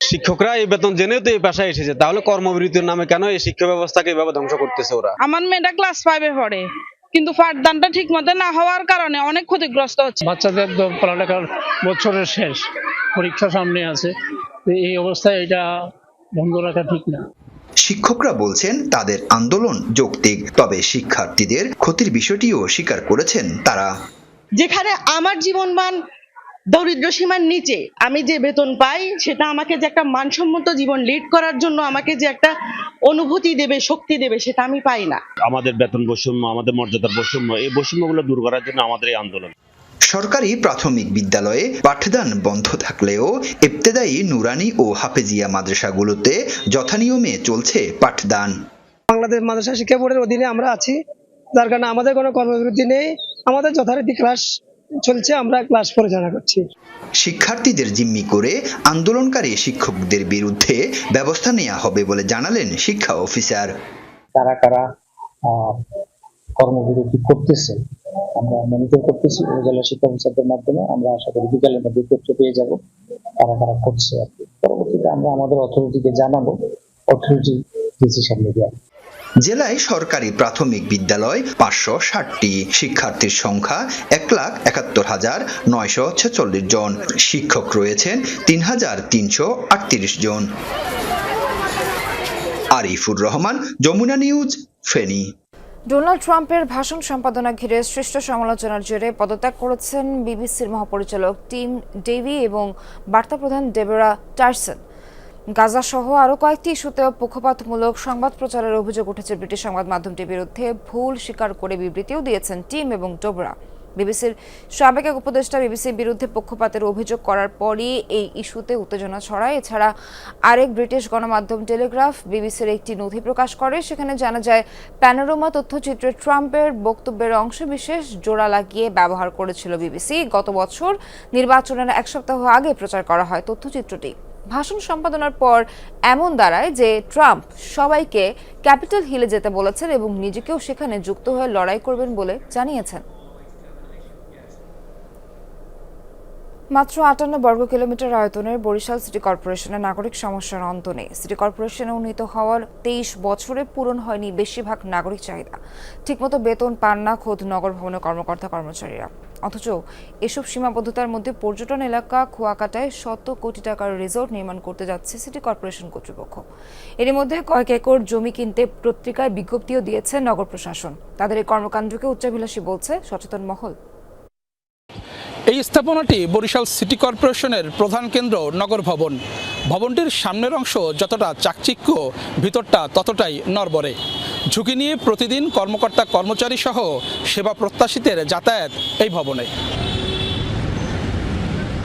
শিক্ষকরা এই বেতন জেনেও তো এই পেশায় এসেছে, তাহলে কর্মবিরতির নামে কেন এই শিক্ষা ব্যবস্থাকে এভাবে ধ্বংস করতেছে ওরা? আমার মেয়েটা ক্লাস 5-এ পড়ে, কিন্তু পাঠদানটা ঠিক মতো না হওয়ার কারণে অনেক ক্ষতিগ্রস্ত হচ্ছে। বাচ্চাদের তো পড়ালেখার বছরের শেষ, পরীক্ষা সামনে আছে, এই অবস্থায় এটা বন্ধ রাখা ঠিক না। শিক্ষকরা বলছেন তাদের আন্দোলন যৌক্তিক, তবে শিক্ষার্থীদের ক্ষতির বিষয়টিও স্বীকার করেছেন তারা। যেখানে আমার জীবনমান দরিদ্র সীমার নিচে, আমি যে বেতন পাই সেটা আমাকে যে একটা মানসম্মত জীবন লিড করার জন্য আমাকে যে একটা অনুভূতি দেবে, শক্তি দেবে, সেটা আমি পাই না। আমাদের বেতন বৈষম্য, আমাদের মর্যাদার বৈষম্য, এই বৈষম্যগুলো দূর করার জন্য আমাদের এই আন্দোলন। সরকারি প্রাথমিক বিদ্যালয়ে পাঠদান বন্ধ থাকলেও ইবতেদায়ী, নুরানি ও হাফেজিয়া মাদ্রাসাগুলোতে যথানিয়মে চলছে পাঠদান। বাংলাদেশ মাদ্রাসা শিক্ষা বোর্ডের অধীনে আমরা আছি, যার কারণে আমাদের কোনো কর্মবিরতি নেই, আমাদের যথারীতি ক্লাস চলছে, আমরা ক্লাস পরিচালনা করছি। শিক্ষার্থীদের জিম্মি করে আন্দোলনকারী শিক্ষকদের বিরুদ্ধে ব্যবস্থা নেওয়া হবে বলে জানালেন শিক্ষা অফিসার। কারা কারা কর্মবিরতি করতেছে আমরা মনিটর করতেছি উপজেলা শিক্ষা অফিসারদের মাধ্যমে। আমরা আশা করি বিকালের মধ্যে তথ্য পেয়ে যাব কারা কারা করছে। আর কি পরবর্তীতে আমরা আমাদের অথরিটিকে জানাবো, অথরিটি ডিসিশন নেবে। জেলায় সরকারি প্রাথমিক বিদ্যালয় 560টি, শিক্ষার্থীর সংখ্যা 1,71,946 জন, শিক্ষক রয়েছেন 3,338 জন। আরিফুর রহমান, যমুনা নিউজ, ফেনী। ডোনাল্ড ট্রাম্পের ভাষণ সম্পাদনা ঘিরে সৃষ্ট সমালোচনার জেরে পদত্যাগ করেছেন বিবিসির মহাপরিচালক টিম ডেভি এবং বার্তা প্রধান ডেবোরা টার্সন। গাজা সহ আরও কয়েকটি ইস্যুতেও পক্ষপাতমূলক সংবাদ প্রচারের অভিযোগ উঠেছে ব্রিটিশ সংবাদ মাধ্যমটির বিরুদ্ধে। ভুল স্বীকার করে বিবৃতিও দিয়েছেন টিম এবং ডেবোরা। বিবিসির সাবেক এক উপদেষ্টা বিবিসির বিরুদ্ধে পক্ষপাতের অভিযোগ করার পরই এই ইস্যুতে উত্তেজনা ছড়ায়। এছাড়া আরেক ব্রিটিশ গণমাধ্যম টেলিগ্রাফ বিবিসির একটি নথি প্রকাশ করে। সেখানে জানা যায় প্যানোরামা তথ্যচিত্রে ট্রাম্পের বক্তব্যের অংশবিশেষ জোড়া লাগিয়ে ব্যবহার করেছিল বিবিসি। গত বছর নির্বাচনের 1 সপ্তাহ আগে প্রচার করা হয় তথ্যচিত্রটি। ভাষণ সম্পাদনার পর এমন দাঁড়ায় যে ট্রাম্প সবাইকে ক্যাপিটাল হিলে যেতে বলেছেন এবং নিজেকেও সেখানে যুক্ত হয়ে লড়াই করবেন বলে জানিয়েছেন। মাত্র 58 বর্গ কিলোমিটার আয়তনের বরিশাল সিটি কর্পোরেশনের নাগরিক সমস্যার অন্ত নেই। সিটি কর্পোরেশনে উন্নীত হওয়ার 23 বছরে পূরণ হয়নি বেশিরভাগ নাগরিক চাহিদা। ঠিকমতো বেতন পান না খোদ নগর ভবনের কর্মকর্তা কর্মচারীরা। অথচ এসব সীমাবদ্ধতার মধ্যে পর্যটন এলাকা কুয়াকাটায় শত কোটি টাকার রিসোর্ট নির্মাণ করতে যাচ্ছে সিটি কর্পোরেশন কর্তৃপক্ষ। এর মধ্যে কয়েক একর জমি কিনতে পত্রিকায় বিজ্ঞপ্তিও দিয়েছে নগর প্রশাসন। তাদের এই কর্মকাণ্ডকে উচ্চাভিলাষী বলছে সচেতন মহল। এই স্থাপনাটি বরিশাল সিটি কর্পোরেশনের প্রধান কেন্দ্র নগর ভবন। ভবনটির সামনের অংশ যতটা চাকচিক্য, ভিতরটা ততটাই নড়বড়ে। ঝুঁকি নিয়ে প্রতিদিন কর্মকর্তা কর্মচারী সহ সেবা প্রত্যাশীদের যাতায়াত এই ভবনে।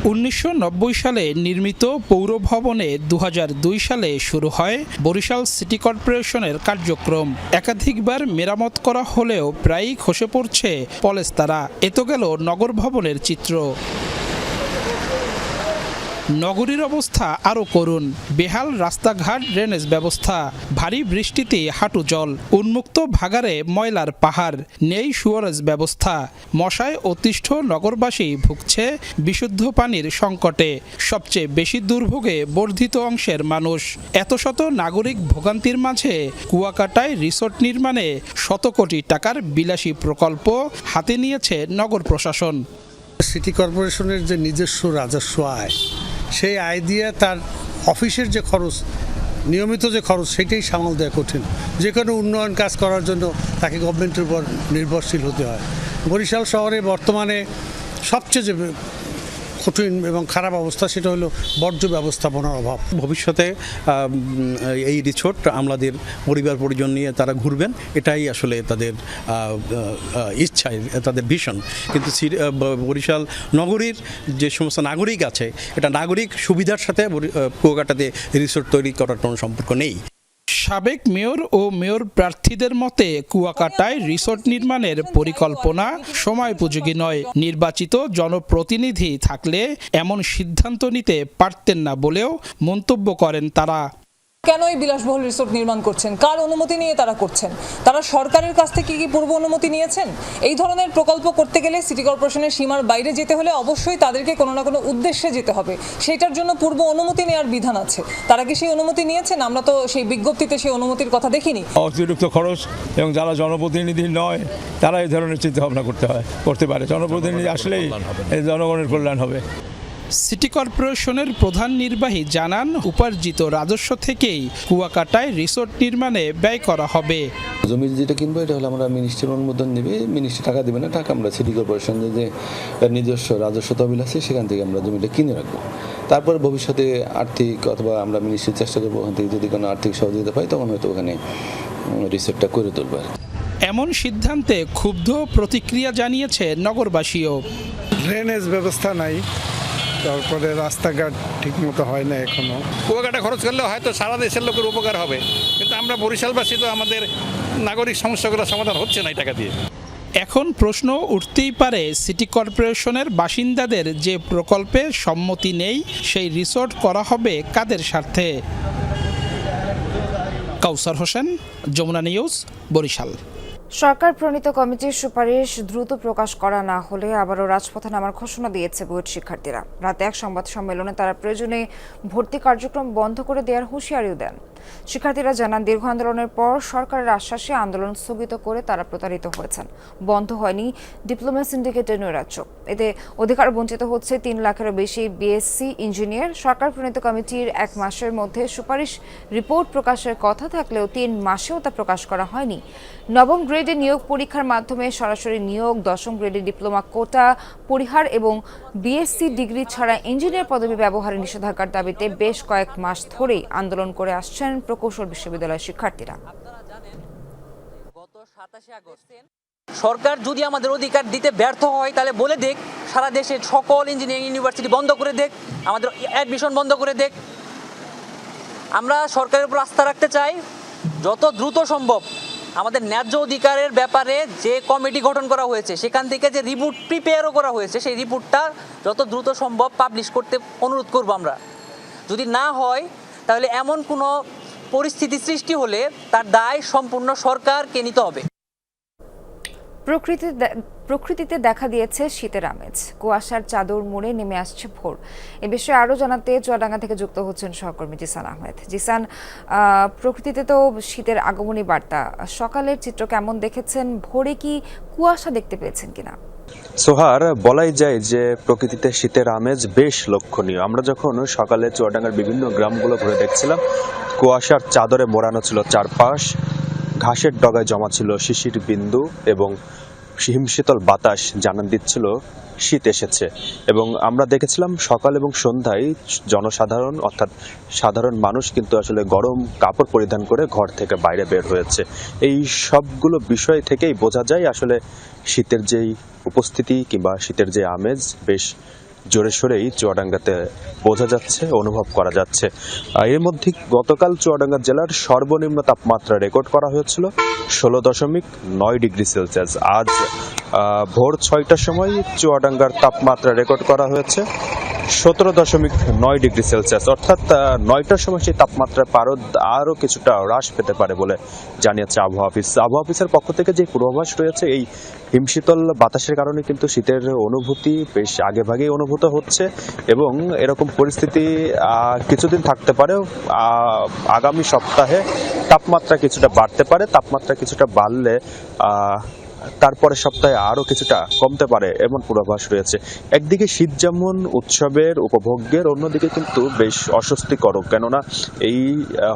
1990 সালে নির্মিত পৌর ভবনে 2002 সালে শুরু হয় বরিশাল সিটি কর্পোরেশনের কার্যক্রম। একাধিকবার মেরামত করা হলেও প্রায়ই খসে পড়ছে পলেস্তারা। এত গেল নগর ভবনের চিত্র। নগরীর অবস্থা আরও করুন। বেহাল রাস্তাঘাট, ড্রেনেজ ব্যবস্থা, ভারী বৃষ্টিতে হাঁটু জল, উন্মুক্ত ভাগাড়ে ময়লার পাহাড়, নেই সুয়ারেজ ব্যবস্থা। মশায় অতিষ্ঠ নগরবাসী ভুগছে বিশুদ্ধ পানির সংকটে। সবচেয়ে বেশি দুর্ভোগে বর্ধিত অংশের মানুষ। এত শত নাগরিক ভোগান্তির মাঝে কুয়াকাটায় রিসোর্ট নির্মাণে শত কোটি টাকার বিলাসী প্রকল্প হাতে নিয়েছে নগর প্রশাসন। সিটি কর্পোরেশনের যে নিজস্ব রাজস্ব আয়, সেই আয় দিয়ে তার অফিসের যে খরচ, নিয়মিত যে খরচ, সেটাই সামাল দেওয়া কঠিন। যে কোনো উন্নয়ন কাজ করার জন্য তাকে গভর্নমেন্টের উপর নির্ভরশীল হতে হয়। বরিশাল শহরে বর্তমানে সবচেয়ে যে কঠিন এবং খারাপ অবস্থা, সেটা হলো বর্জ্য ব্যবস্থাপনার অভাব। ভবিষ্যতে এই রিসোর্ট আমাদের পরিবার পরিজন নিয়ে তারা ঘুরবেন, এটাই আসলে তাদের ইচ্ছা, তাদের ভিশন। কিন্তু বরিশাল নগরীর যে সমস্ত নাগরিক আছে, এটা নাগরিক সুবিধার সাথে কুয়াকাটাতে রিসোর্ট তৈরি করার কোনো সম্পর্ক নেই। সাবেক মেয়র ও মেয়র প্রার্থীদের মতে কুয়াকাটায় রিসোর্ট নির্মাণের পরিকল্পনা সময়োপযোগী নয়। নির্বাচিত জনপ্রতিনিধি থাকলে এমন সিদ্ধান্ত নিতে পারতেন না বলেও মন্তব্য করেন তারা। কেন এই বিলাসবহুল রিসোর্ট নির্মাণ করছেন? কার অনুমতি নিয়ে তারা করছেন? তারা সরকারের কাছ থেকে কি পূর্ব অনুমতি নিয়েছেন? এই ধরনের প্রকল্প করতে গেলে সিটি কর্পোরেশনের সীমার বাইরে যেতে হলে অবশ্যই তাদেরকে কোনো না কোনো উদ্দেশ্যে যেতে হবে। সেটার জন্য পূর্ব অনুমতি নেওয়ার বিধান আছে। তারা কি সেই অনুমতি নিয়েছেন? আমরা তো সেই বিজ্ঞপ্তিতে সেই অনুমতির কথা দেখিনি। অতিরিক্ত খরচ এবং যারা জনপ্রতিনিধি নয় তারা এই ধরনের চিন্তা ভাবনা করতে পারে। জনপ্রতিনিধি আসলেই জনগণের কল্যাণ হবে। সিটি কর্পোরেশনের প্রধান নির্বাহী জানান, উপার্জিত রাজস্ব থেকেই কুয়াকাটায় রিসোর্ট নির্মাণে ব্যয় করা হবে। জমি যেটা কিনবো এটা হলো আমরা মিনিস্ট্রির অনুমোদন নেবে, মিনিস্ট্রি টাকা দেবে না, টাকা আমরা সিটি কর্পোরেশনের যে নিজস্ব রাজস্ব তহবিল আছে সেখান থেকে আমরা জমিটা কিনে রাখবো। তারপরে ভবিষ্যতে আর্থিক অথবা আমরা মিনিস্ট্রির চেষ্টা করবো, ওখান থেকে যদি কোনো আর্থিক সহযোগিতা পাই তখন হয়তো ওখানে রিসোর্টটা করে তুলবো। এমন সিদ্ধান্তে ক্ষুব্ধ প্রতিক্রিয়া জানিয়েছে নগরবাসীও। ড্রেনেজ ব্যবস্থা নাই, তারপরে রাস্তাঘাট ঠিক মতো হয় না এখনো। কুয়াকাটা খরচ করলে হয়তো সারা দেশের লোকের উপকার হবে, কিন্তু আমরা বরিশালবাসী তো আমাদের নাগরিক সমস্যাগুলো সমাধান হচ্ছে না এই টাকা দিয়ে। এখন প্রশ্ন উঠতেই পারে, সিটি কর্পোরেশনের বাসিন্দাদের যে প্রকল্পে সম্মতি নেই সেই রিসোর্ট করা হবে কাদের স্বার্থে? কাউসার হোসেন, যমুনা নিউজ, বরিশাল। সরকার প্রণীত কমিটির সুপারিশ দ্রুত প্রকাশ করা না হলে আবারও রাজপথে নামার ঘোষণা দিয়েছে বুয়েট শিক্ষার্থীরা। রাতে এক সংবাদ সম্মেলনে তারা প্রয়োজনে ভর্তি কার্যক্রম বন্ধ করে দেওয়ার হুঁশিয়ারিও দেন। শিক্ষার্থীরা জানান, দীর্ঘ আন্দোলনের পর সরকারের আশ্বাসে আন্দোলন স্থগিত করে তারা প্রতারিত হয়েছেন। বন্ধ হয়নি ডিপ্লোমা সিন্ডিকেটের নৈরাজ্য। এতে অধিকার বঞ্চিত হচ্ছে 3 লাখেরও বেশি বিএসসি ইঞ্জিনিয়ার। সরকার প্রণীত কমিটির 1 মাসের মধ্যে সুপারিশ রিপোর্ট প্রকাশের কথা থাকলেও 3 মাসেও তা প্রকাশ করা হয়নি। নবম গ্রেডে নিয়োগ পরীক্ষার মাধ্যমে সরাসরি নিয়োগ, 10ম গ্রেডে ডিপ্লোমা কোটা পরিহার এবং বিএসসি ডিগ্রি ছাড়া ইঞ্জিনিয়ার পদবি ব্যবহারের নিষেধাজ্ঞার দাবিতে বেশ কয়েক মাস ধরেই আন্দোলন করে আসছেন প্রকৌশল বিশ্ববিদ্যালয়ের শিক্ষার্থীরা। সরকার যদি আমাদের অধিকার দিতে ব্যর্থ হয় তাহলে বলে দেখ, সারা দেশের সকল ইঞ্জিনিয়ারিং ইউনিভার্সিটি বন্ধ করে দেখ, আমাদের অ্যাডমিশন বন্ধ করে দেখ। আমরা সরকারের উপর আস্থা রাখতে চাই। যত দ্রুত সম্ভব আমাদের ন্যায্য অধিকারের ব্যাপারে যে কমিটি গঠন করা হয়েছে সেখান থেকে যে রিপোর্ট প্রিপেয়ারও করা হয়েছে সেই রিপোর্টটা যত দ্রুত সম্ভব পাবলিশ করতে অনুরোধ করব আমরা। যদি না হয় তাহলে এমন কোনো পরিস্থিতি সৃষ্টি হলে তার দায় সম্পূর্ণ সরকারকে নিতে হবে। প্রকৃতিতে দেখা দিয়েছে শীতের আমেজ, কুয়াশার চাদর মুড়ে নেমে আসছে ভোর। এ বিষয়ে আরও জানাতে চুয়াডাঙ্গা থেকে যুক্ত হচ্ছেন সহকর্মী জিসান আহমেদ। জিসান, প্রকৃতিতে তো শীতের আগমনী বার্তা, সকালের চিত্র কেমন দেখেছেন? ভোরে কি কুয়াশা দেখতে পেয়েছেন কিনা? সোহার, বলাই যায় যে প্রকৃতিতে শীতের আমেজ বেশ লক্ষণীয়। আমরা যখন সকালে চুয়াডাঙ্গার বিভিন্ন গ্রামগুলো ঘুরে দেখছিলাম, কুয়াশার চাদরে মোড়ানো ছিল চারপাশ, ঘাসের ডগায় জমা ছিল শিশির বিন্দু এবং হিমশীতল বাতাস জানান দিচ্ছিল শীত এসেছে। এবং আমরা দেখেছিলাম সকাল এবং সন্ধ্যায় জনসাধারণ অর্থাৎ সাধারণ মানুষ কিন্তু আসলে গরম কাপড় পরিধান করে ঘর থেকে বাইরে বের হয়েছে। এই সবগুলো বিষয় থেকেই বোঝা যায় আসলে শীতের যেই উপস্থিতি কিংবা শীতের যে আমেজ বেশ জোরে সোরেই চুয়াডাঙ্গাতে বোঝা যাচ্ছে, অনুভব করা যাচ্ছে। এর মধ্যে গতকাল চুয়াডাঙ্গা জেলার সর্বনিম্ন তাপমাত্রা রেকর্ড করা হয়েছিল 16.9 ডিগ্রি সেলসিয়াস। আজ ভোর 6টার সময় চুয়াডাঙ্গার তাপমাত্রা রেকর্ড করা হয়েছে 17.9 ডিগ্রি সেলসিয়াস, অর্থাৎ 9টার সময় সেই তাপমাত্রার পারদ আরও কিছুটা হ্রাস পেতে পারে বলে জানিয়েছে আবহাওয়া অফিস। আবহাওয়া অফিসের পক্ষ থেকে যে পূর্বাভাস রয়েছে, এই হিমশীতল বাতাসের কারণে কিন্তু শীতের অনুভূতি বেশ আগেভাগেই অনুভূত হচ্ছে এবং এরকম পরিস্থিতি কিছুদিন থাকতে পারে। আগামী সপ্তাহে তাপমাত্রা কিছুটা বাড়তে পারে, তাপমাত্রা কিছুটা বাড়লে তারপরে সপ্তাহে আরও কিছুটা কমতে পারে এমন পূর্বাভাস রয়েছে। একদিকে শীত যেমন উৎসবের উপভোগ্যের, অন্যদিকে কিন্তু বেশ অস্বস্তিকর, কেননা এই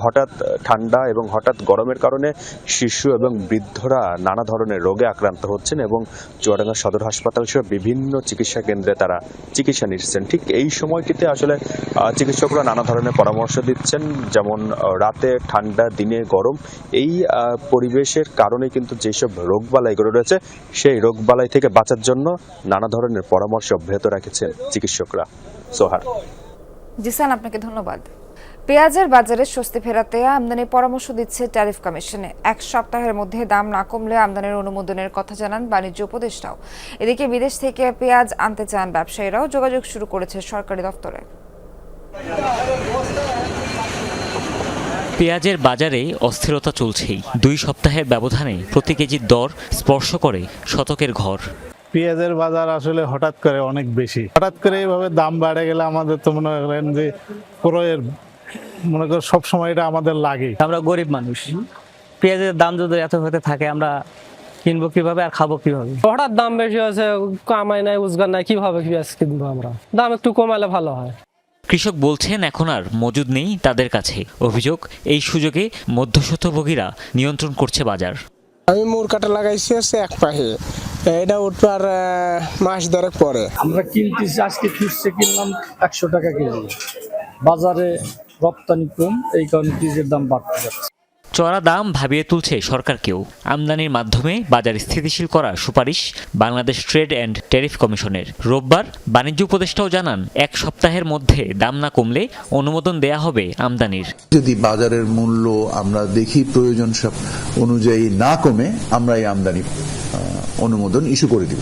হঠাৎ ঠান্ডা এবং হঠাৎ গরমের কারণে শিশু এবং বৃদ্ধরা নানা ধরনের রোগে আক্রান্ত হচ্ছেন এবং চুয়াডাঙ্গা সদর হাসপাতাল সহ বিভিন্ন চিকিৎসা কেন্দ্রে তারা চিকিৎসা নিচ্ছেন। ঠিক এই সময়টিতে আসলে চিকিৎসকরা নানা ধরনের পরামর্শ দিচ্ছেন, যেমন রাতে ঠান্ডা, দিনে গরম। এই পরিবেশের কারণে কিন্তু যেসব রোগবালাইগুলো রয়েছে সেই রোগবালাই থেকে বাঁচার জন্য নানা ধরনের পরামর্শ অব্যাহত রেখেছেন চিকিৎসকরা। সোহার, জিসান, আপনাকে ধন্যবাদ। পেঁয়াজের বাজারে স্বস্তি ফেরাতে আমদানি পরামর্শ দিচ্ছে ট্যারিফ কমিশনে। 1 সপ্তাহের মধ্যে দাম না কমলে আমদানির অনুমোদনের কথা জানান বাণিজ্য উপদেষ্টাও। এদিকে বিদেশ থেকে পেঁয়াজ আনতে চান ব্যবসায়ীরাও, যোগাযোগ শুরু করেছে সরকারি দপ্তরে। পেঁয়াজের বাজারে অস্থিরতা চলছেই। 2 সপ্তাহের ব্যবধানে প্রতি কেজির দর স্পর্শ করে শতকের ঘর। পেঁয়াজের বাজার আসলে হঠাৎ করে অনেক বেশি, হঠাৎ করে এইভাবে দাম বেড়ে গেলে আমাদের তো মনে করেন যে ক্রয়ের মনে করেন সবসময় এটা আমাদের লাগে। আমরা গরিব মানুষ, পেঁয়াজের দাম যদি এত হতে থাকে আমরা কিনবো কিভাবে আর খাবো কিভাবে? হঠাৎ দাম বেশি হয়েছে, কামাই নাই, রোজগার নাই, কিভাবে পেঁয়াজ কিনবো আমরা? দাম একটু কমালে ভালো হয়। কৃষক বলছেন এখন আর মজুদ নেই তাদের কাছে। অভিযোগ, এই সুযোগে মধ্যস্বত্বভোগীরা নিয়ন্ত্রণ করছে বাজার। আমি মুর কাটা লাগাইছি হচ্ছে 1 পাহে, এটা উঠবে আর মাস 10 পরে। আমরা কিনতেছি, আজকে খুচরা কিনলাম 100 টাকা কেজি, বাজারে রপ্তানি কম, এই কারণে পেঁয়াজের দাম বাড়তে যাচ্ছে। চড়া দাম ভাবিয়ে তুলছে সরকারকেও। আমদানির মাধ্যমে বাজার স্থিতিশীল করার সুপারিশ বাংলাদেশ ট্রেড অ্যান্ড ট্যারিফ কমিশনের। রোববার বাণিজ্য উপদেষ্টাও জানান, 1 সপ্তাহের মধ্যে দাম না কমলে অনুমোদন দেয়া হবে আমদানির। যদি বাজারের মূল্য আমরা দেখি প্রয়োজন সব অনুযায়ী না কমে, আমরা এই আমদানি অনুমোদন ইস্যু করে দিব।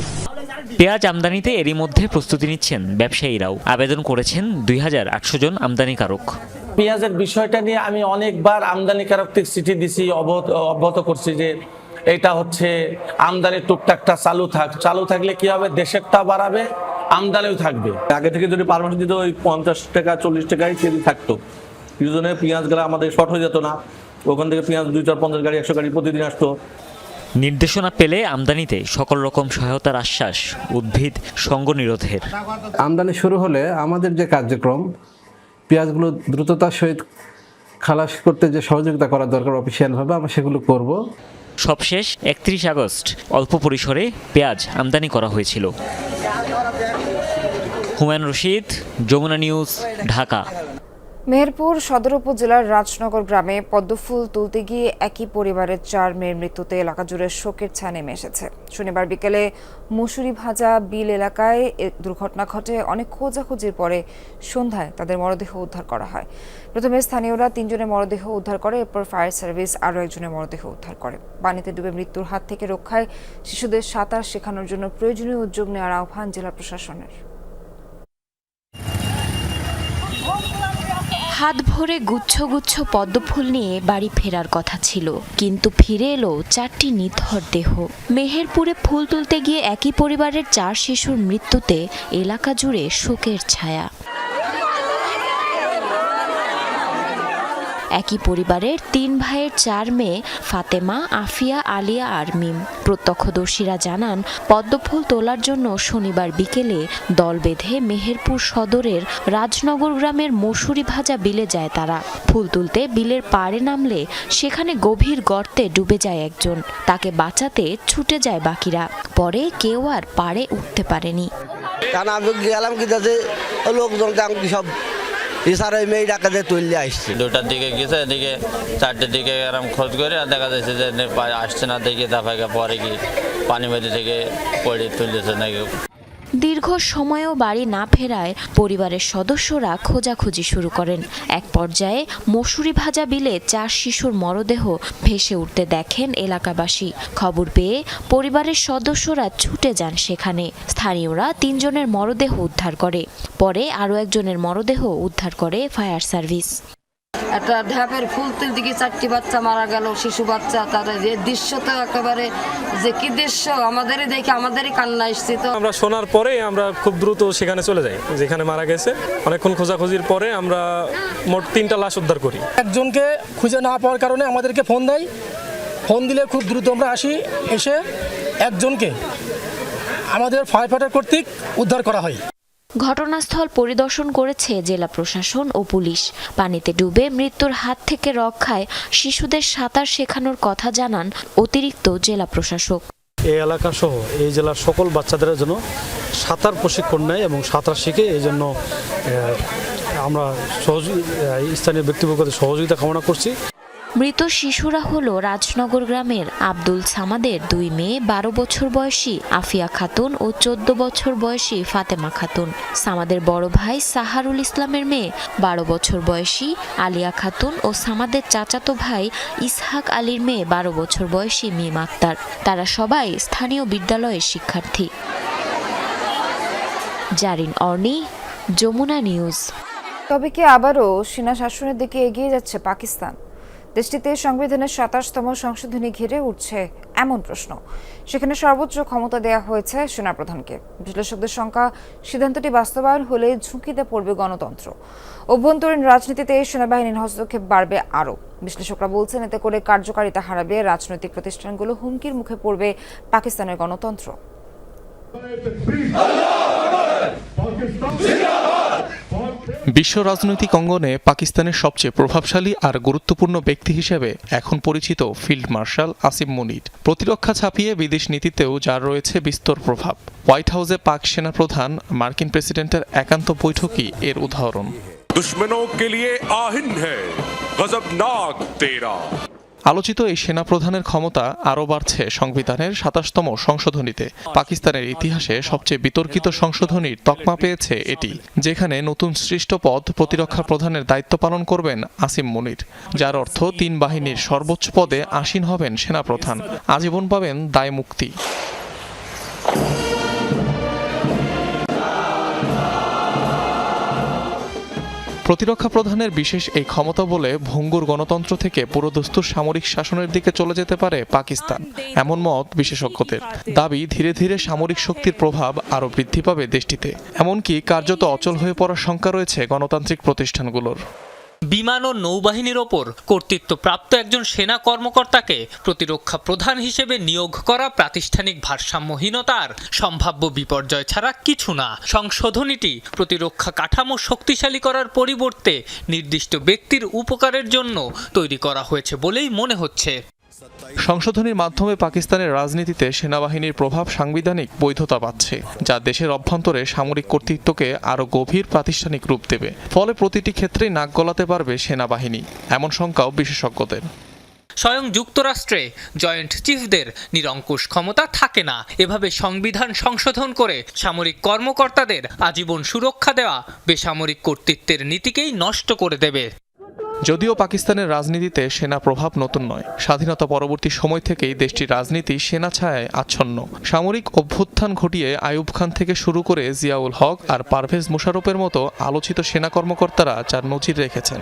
পেঁয়াজ আমদানিতে এরই মধ্যে প্রস্তুতি নিচ্ছেন ব্যবসায়ীরাও। আবেদন করেছেন 2800 জন আমদানিকারক। পেঁয়াজের বিষয়টা নিয়ে আমি অনেকবার আমদানিকারক থেকে চিঠি দিছি, অবগত করছি যে এটা হচ্ছে আমদানি টুকটাকটা চালু থাকলে কি হবে, দেশেরটা বাড়াবে, আমদানিও থাকবে। আগে থেকে যদি পারমিট দিত ওই 50 টাকা 40 টাকায় কেজি থাকতো, এই জন্য পেঁয়াজগুলো আমাদের শর্ট হয়ে যেত না। ওখান থেকে পেঁয়াজ 250 গাড়ি 100 গাড়ি প্রতিদিন আসতো। নির্দেশনা পেলে আমদানিতে সকল রকম সহায়তার আশ্বাস, উদ্ভিদ সঙ্গ নিরোধের। আমদানি শুরু হলে আমাদের যে কার্যক্রম, পেঁয়াজগুলো দ্রুততার সহিত খালাস করতে যে সহযোগিতা করা দরকার অফিসিয়ালভাবে, আমরা সেগুলো করব। সবশেষ 31 আগস্ট অল্প পরিসরে পেঁয়াজ আমদানি করা হয়েছিল। হুমায়ুন রশিদ, যমুনা নিউজ, ঢাকা। মেহেরপুর সদর উপজেলার রাজনগর গ্রামে পদ্মফুল তুলতে গিয়ে একই পরিবারের 4 মেয়ের মৃত্যুতে এলাকা জুড়ে শোকের ছায়া নেমে এসেছে। শনিবার বিকেলে মুসুরি ভাজা বিল এলাকায় দুর্ঘটনা ঘটে। অনেক খোঁজাখুঁজির পরে সন্ধ্যায় তাদের মরদেহ উদ্ধার করা হয়। প্রথমে স্থানীয়রা 3 জনের মরদেহ উদ্ধার করে, এরপর ফায়ার সার্ভিস আরও 1 জনের মরদেহ উদ্ধার করে। পানিতে ডুবে মৃত্যুর হাত থেকে রক্ষায় শিশুদের সাঁতার শেখানোর জন্য প্রয়োজনীয় উদ্যোগ নেওয়ার আহ্বান জেলা প্রশাসনের। হাত ভরে গুচ্ছ গুচ্ছ পদ্মফুল নিয়ে বাড়ি ফেরার কথা ছিল, কিন্তু ফিরে এলো 4টি নিথর দেহ। মেহেরপুরে ফুল তুলতে গিয়ে একই পরিবারের 4 শিশুর মৃত্যুতে এলাকা জুড়ে শোকের ছায়া। একই পরিবারের 3 ভাইয়ের 4 মেয়ে ফাতেমা, আফিয়া, আলিয়া আর মিম। প্রত্যক্ষদর্শীরা জানান পদ্মফুল তোলার জন্য শনিবার বিকেলে দল বেঁধে মেহেরপুর সদরের রাজনগর গ্রামের মসুরি ভাজা বিলে যায় তারা। ফুল তুলতে বিলের পাড়ে নামলে সেখানে গভীর গর্তে ডুবে যায় একজন। তাকে বাঁচাতে ছুটে যায় বাকিরা। পরে কেউ আর পাড়ে উঠতে পারেনি। কারণ আমি গেলাম কি যাতে লোকজন সব ইশারায় মেয়ে ডাকাতে তুললে আসছে। 2টার দিকে গেছে, এদিকে 4টের দিকে এরকম খোঁজ করে আর দেখা যাচ্ছে যে আসছে না, দেখে দেখা পরে কি পানি মেরে থেকে পড়ে তুলেছে নাকি। দীর্ঘ সময়ও বাড়ি না ফেরায় পরিবারের সদস্যরা খোঁজাখুঁজি শুরু করেন। এক পর্যায়ে মসুরি ভাজা বিলে 4 শিশুর মরদেহ ভেসে উঠতে দেখেন এলাকাবাসী। খবর পেয়ে পরিবারের সদস্যরা ছুটে যান সেখানে। স্থানীয়রা 3 জনের মরদেহ উদ্ধার করে। পরে আরও একজনের মরদেহ উদ্ধার করে ফায়ার সার্ভিস। একটা ঢাপের ফুল তুলতে গিয়ে 4টি বাচ্চা মারা গেল, শিশু বাচ্চা। তার যে দৃশ্য তো একেবারে যে কি দৃশ্য, আমাদেরই দেখে আমাদেরই কান্না আসছে। তো আমরা শোনার পরে আমরা খুব দ্রুত সেখানে চলে যাই যেখানে মারা গেছে। অনেকক্ষণ খোঁজাখুঁজির পরে আমরা মোট 3টা লাশ উদ্ধার করি। একজনকে খুঁজে না পাওয়ার কারণে আমাদেরকে ফোন দেয়। ফোন দিলে খুব দ্রুত আমরা আসি, এসে একজনকে আমাদের ফায়ার ফাইটার কর্তৃক উদ্ধার করা হয়। ঘটনাস্থল পরিদর্শন করেছে জেলা প্রশাসন ও পুলিশ। পানিতে ডুবে মৃত্যুর হাত থেকে রক্ষায় শিশুদের সাঁতার শেখানোর কথা জানান অতিরিক্ত জেলা প্রশাসক। এই এলাকা সহ এই জেলার সকল বাচ্চাদের জন্য সাঁতার প্রশিক্ষণ নেয় এবং সাঁতার শিখে এই জন্য আমরা স্থানীয় ব্যক্তিবর্গদের সহযোগিতা কামনা করছি। মৃত শিশুরা হলো রাজনগর গ্রামের আব্দুল সামাদের 2 মেয়ে 12 বছর বয়সী আফিয়া খাতুন ও 14 বছর বয়সী ফাতেমা খাতুন, সামাদের বড় ভাই সাহারুল ইসলামের মেয়ে 12 বছর বয়সী আলিয়া খাতুন ও সামাদের চাচাতো ভাই ইসহাক আলীর মেয়ে 12 বছর বয়সী মিম আক্তার। তারা সবাই স্থানীয় বিদ্যালয়ের শিক্ষার্থী। জারিন অর্নি, যমুনা নিউজ। তবে কি আবারও সেনা শাসনের দিকে এগিয়ে যাচ্ছে পাকিস্তান? দেশটিতে সংবিধানের 27তম সংশোধনী ঘিরে উঠছে এমন প্রশ্ন। সেখানে সর্বোচ্চ ক্ষমতা দেয়া হয়েছে সেনাপ্রধানকে। বিশ্লেষকদের সংখ্যা সিদ্ধান্তটি বাস্তবায়ন হলে ঝুঁকিতে পড়বে গণতন্ত্র। অভ্যন্তরীণ রাজনীতিতে সেনাবাহিনীর হস্তক্ষেপ বাড়বে আরও। বিশ্লেষকরা বলছেন এতে করে কার্যকারিতা হারাবে রাজনৈতিক প্রতিষ্ঠানগুলো, হুমকির মুখে পড়বে পাকিস্তানের গণতন্ত্র। বিশ্ব রাজনৈতিক অঙ্গনে পাকিস্তানের সবচেয়ে প্রভাবশালী আর গুরুত্বপূর্ণ ব্যক্তি হিসেবে এখন পরিচিত ফিল্ড মার্শাল আসিম মুনির। প্রতিরক্ষা ছাপিয়ে বিদেশ নীতিতেও যার রয়েছে বিস্তর প্রভাব। হোয়াইট হাউসে পাক সেনাপ্রধান মার্কিন প্রেসিডেন্টের একান্ত বৈঠকই এর উদাহরণ। দুশ্মনों के लिए आहिन है गजबनाक तेरा। আলোচিত এই সেনাপ্রধানের ক্ষমতা আরও বাড়ছে সংবিধানের 27তম সংশোধনীতে। পাকিস্তানের ইতিহাসে সবচেয়ে বিতর্কিত সংশোধনীর তকমা পেয়েছে এটি, যেখানে নতুন সৃষ্ট পদ প্রতিরক্ষা প্রধানের দায়িত্ব পালন করবেন আসিম মুনির, যার অর্থ 3 বাহিনীর সর্বোচ্চ পদে আসীন হবেন সেনাপ্রধান। আজীবন পাবেন দায় মুক্তি। প্রতিরক্ষা প্রধানের বিশেষ এই ক্ষমতা বলে ভঙ্গুর গণতন্ত্র থেকে পুরোদস্তুর সামরিক শাসনের দিকে চলে যেতে পারে পাকিস্তান, এমন মত বিশেষজ্ঞদের। দাবি ধীরে ধীরে সামরিক শক্তির প্রভাব আরও বৃদ্ধি পাবে দেশটিতে। এমনকি কার্যত অচল হয়ে পড়ার শঙ্কা রয়েছে গণতান্ত্রিক প্রতিষ্ঠানগুলোর। বিমান ও নৌবাহিনীর ওপর কর্তৃত্বপ্রাপ্ত একজন সেনা কর্মকর্তাকে প্রতিরক্ষা প্রধান হিসেবে নিয়োগ করা প্রাতিষ্ঠানিক ভারসাম্যহীনতার সম্ভাব্য বিপর্যয় ছাড়া কিছু না। সংশোধনীটি প্রতিরক্ষা কাঠামো শক্তিশালী করার পরিবর্তে নির্দিষ্ট ব্যক্তির উপকারের জন্য তৈরি করা হয়েছে বলেই মনে হচ্ছে। সংশোধনীর মাধ্যমে পাকিস্তানের রাজনীতিতে সেনাবাহিনীর প্রভাব সাংবিধানিক বৈধতা পাচ্ছে, যা দেশের অভ্যন্তরে সামরিক কর্তৃত্বকে আরও গভীর প্রাতিষ্ঠানিক রূপ দেবে। ফলে প্রতিটি ক্ষেত্রেই নাক গলাতে পারবে সেনাবাহিনী, এমন শঙ্কাও বিশেষজ্ঞদের। স্বয়ং যুক্তরাষ্ট্রে জয়েন্ট চিফদের নিরঙ্কুশ ক্ষমতা থাকে না। এভাবে সংবিধান সংশোধন করে সামরিক কর্মকর্তাদের আজীবন সুরক্ষা দেওয়া বেসামরিক কর্তৃত্বের নীতিকেই নষ্ট করে দেবে। যদিও পাকিস্তানের রাজনীতিতে সেনা প্রভাব নতুন নয়, স্বাধীনতা পরবর্তী সময় থেকেই দেশটির রাজনীতি সেনা ছায়ায় আচ্ছন্ন। সামরিক অভ্যুত্থান ঘটিয়ে আইয়ুব খান থেকে শুরু করে জিয়াউল হক আর পারভেজ মুশারফের মতো আলোচিত সেনা কর্মকর্তারা যার নজির রেখেছেন।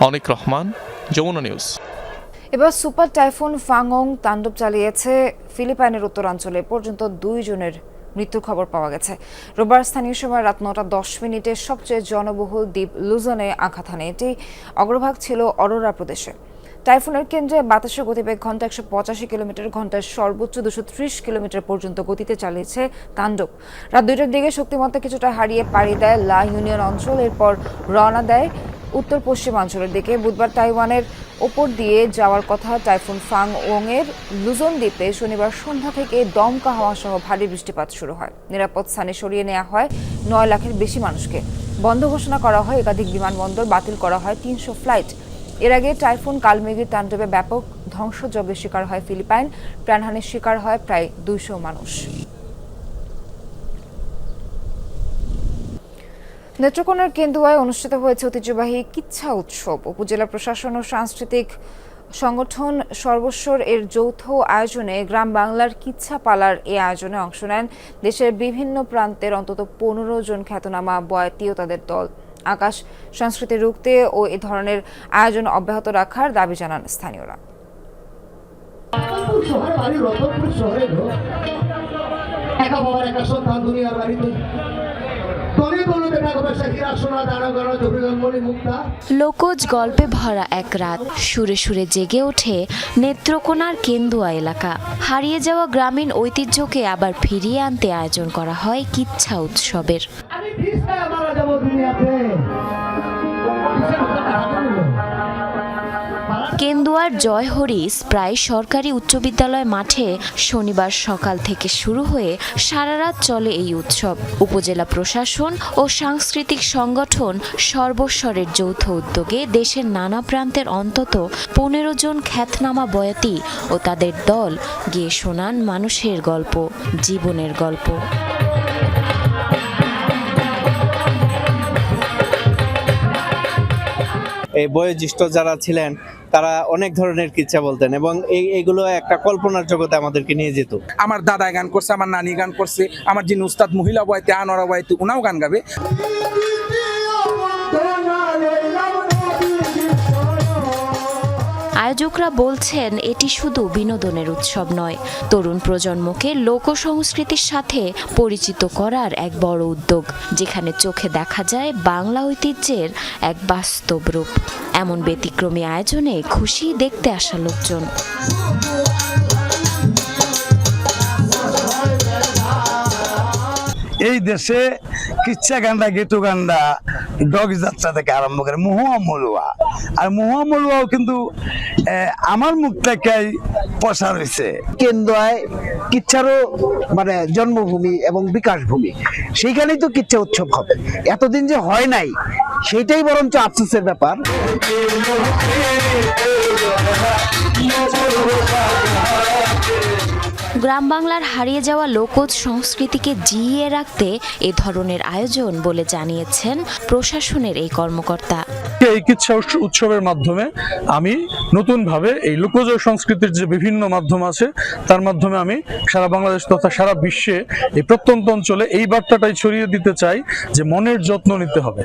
অনিক রহমান, যমুনা নিউজ। এবার সুপার টাইফুন ফাংং তাণ্ডব চালিয়েছে ফিলিপাইনের উত্তরাঞ্চলে। পর্যন্ত 2 জনের মৃত্যুর খবর পাওয়া গেছে। রোববার স্থানীয় সময় রাত 9:10 সবচেয়ে জনবহুল দ্বীপ লুজনে আঘাত হানে। এটি অগ্রভাগ ছিল অরোরা প্রদেশে। টাইফুনের কেন্দ্রে বাতাসের গতিবেগ ঘন্টা 185 কিলোমিটার, ঘন্টায় সর্বোচ্চ 230 কিলোমিটার পর্যন্ত গতিতে চালিয়েছে তাণ্ডব। রাত 2টার দিকে শক্তিমত্তা কিছুটা হারিয়ে পাড়ি দেয় লা ইউনিয়ন অঞ্চল, এরপর রওনা দেয় উত্তর পশ্চিমাঞ্চলের দিকে। বুধবার তাইওয়ানের ওপর দিয়ে যাওয়ার কথা টাইফুন ফাং ওং এর লুজন দ্বীপে শনিবার সন্ধ্যা থেকে দমকা হাওয়া সহ ভারী বৃষ্টিপাত শুরু হয়। নিরাপদ স্থানে সরিয়ে নেওয়া হয় 9 লাখের বেশি মানুষকে। বন্ধ ঘোষণা করা হয় একাধিক বিমানবন্দর, বাতিল করা হয় 300 ফ্লাইট। এর আগে টাইফুন কালমেঘির তাণ্ডবে ব্যাপক ধ্বংসযজ্ঞের শিকার হয় ফিলিপাইন, প্রাণহানির শিকার হয় প্রায় 200 মানুষ। নেত্রকোনার কেন্দুয়ায় অনুষ্ঠিত হয়েছে ঐতিহ্যবাহী কিচ্ছা উৎসব। উপজেলা প্রশাসন ও সাংস্কৃতিক সংগঠন সর্বস্বর এর যৌথ আয়োজনে গ্রাম বাংলার কিচ্ছা পালার এই আয়োজনে অংশ নেন দেশের বিভিন্ন প্রান্তের অন্তত 15 জন খ্যাতনামা বয়াতি ও তাদের দল। আকাশ সংস্কৃতি রুখতে ও এ ধরনের আয়োজন অব্যাহত রাখার দাবি জানান স্থানীয়রা। লোকজ গল্পে ভরা এক রাত, সুরে সুরে জেগে ওঠে নেত্রকোনার কেন্দুয়া এলাকা। হারিয়ে যাওয়া গ্রামীণ ঐতিহ্যকে আবার ফিরিয়ে আনতে আয়োজন করা হয় কিচ্ছা উৎসবের। কেন্দুয়ার জয় হরিস প্রায় সরকারি উচ্চ বিদ্যালয় মাঠে শনিবার সকাল থেকে শুরু হয়ে সারা রাত চলে এই উৎসব। উপজেলা প্রশাসন ও সাংস্কৃতিক সংগঠন সর্বস্বরের যৌথ উদ্যোগে দেশের নানা প্রান্তের অন্তত 15 জন খ্যাতনামা বয়াতি ও তাদের দল গিয়ে শোনান মানুষের গল্প, জীবনের গল্প। এই বয়োজ্যেষ্ঠ যারা ছিলেন তারা অনেক ধরনের কিচ্ছা বলতেন এবং এইগুলো একটা কল্পনার জগতে আমাদেরকে নিয়ে যেত। আমার দাদা গান করছে, আমার নানি গান করছে, আমার যিনি উস্তাদ মহিলা বয়াতি আনোয়ারা বয়াতি উনাও গান গাবে। আয়োজকরা বলছেন এটি শুধু বিনোদনের উৎসব নয়, তরুণ প্রজন্মকে লোক সংস্কৃতির সাথে পরিচিত করার এক বড় উদ্যোগ, যেখানে চোখে দেখা যায় বাংলা ঐতিহ্যের এক বাস্তব রূপ। এমন ব্যতিক্রমী আয়োজনে খুশি দেখতে আসা লোকজন। এই দেশে কিচ্ছা গান্ডা, গেতু গান্ডা, ডগ যাত্রা থেকে আরম্ভ করে মহুয়া মলুয়া, আর মহুয়া মলুয়াও কিন্তু আমার মুখ থেকেই প্রসার হয়েছে। কেন্দুয়ায় কিচ্ছারও মানে জন্মভূমি এবং বিকাশ ভূমি, সেইখানেই তো কিচ্ছা উৎসব হবে। এতদিন যে হয় নাই সেইটাই বরঞ্চ আফসোসের ব্যাপার। গ্রাম বাংলার হারিয়ে যাওয়া লোকজ সংস্কৃতিকে জিইয়ে রাখতে এ ধরনের আয়োজন বলে জানিয়েছেন প্রশাসনের এই কর্মকর্তা। এই কিচ্ছা উৎসবের মাধ্যমে আমি নতুনভাবে এই লোকজ সংস্কৃতির যে বিভিন্ন মাধ্যম আছে তার মাধ্যমে আমি সারা বাংলাদেশ তথা সারা বিশ্বে এই প্রত্যন্ত অঞ্চলে এই বার্তাটাই ছড়িয়ে দিতে চাই যে মনের যত্ন নিতে হবে।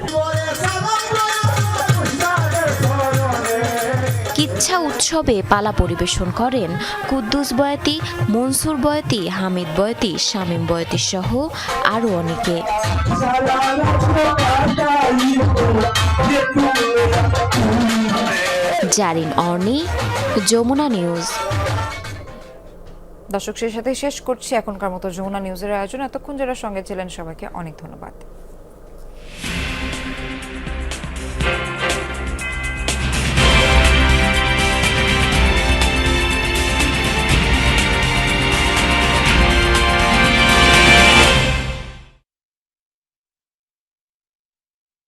কিচ্ছা উৎসবে পালা পরিবেশন করেন কুদ্দুস বয়াতি, মনসুর বয়াতি, হামিদ বয়াতি, শামীম বয়াতি সহ আরো অনেকে। জারিন অর্নি, যমুনা নিউজ। দর্শক, সেই সাথে শেষ করছি এখনকার মতো যমুনা নিউজের আয়োজন। এতক্ষণ যারা সঙ্গে ছিলেন সবাইকে অনেক ধন্যবাদ।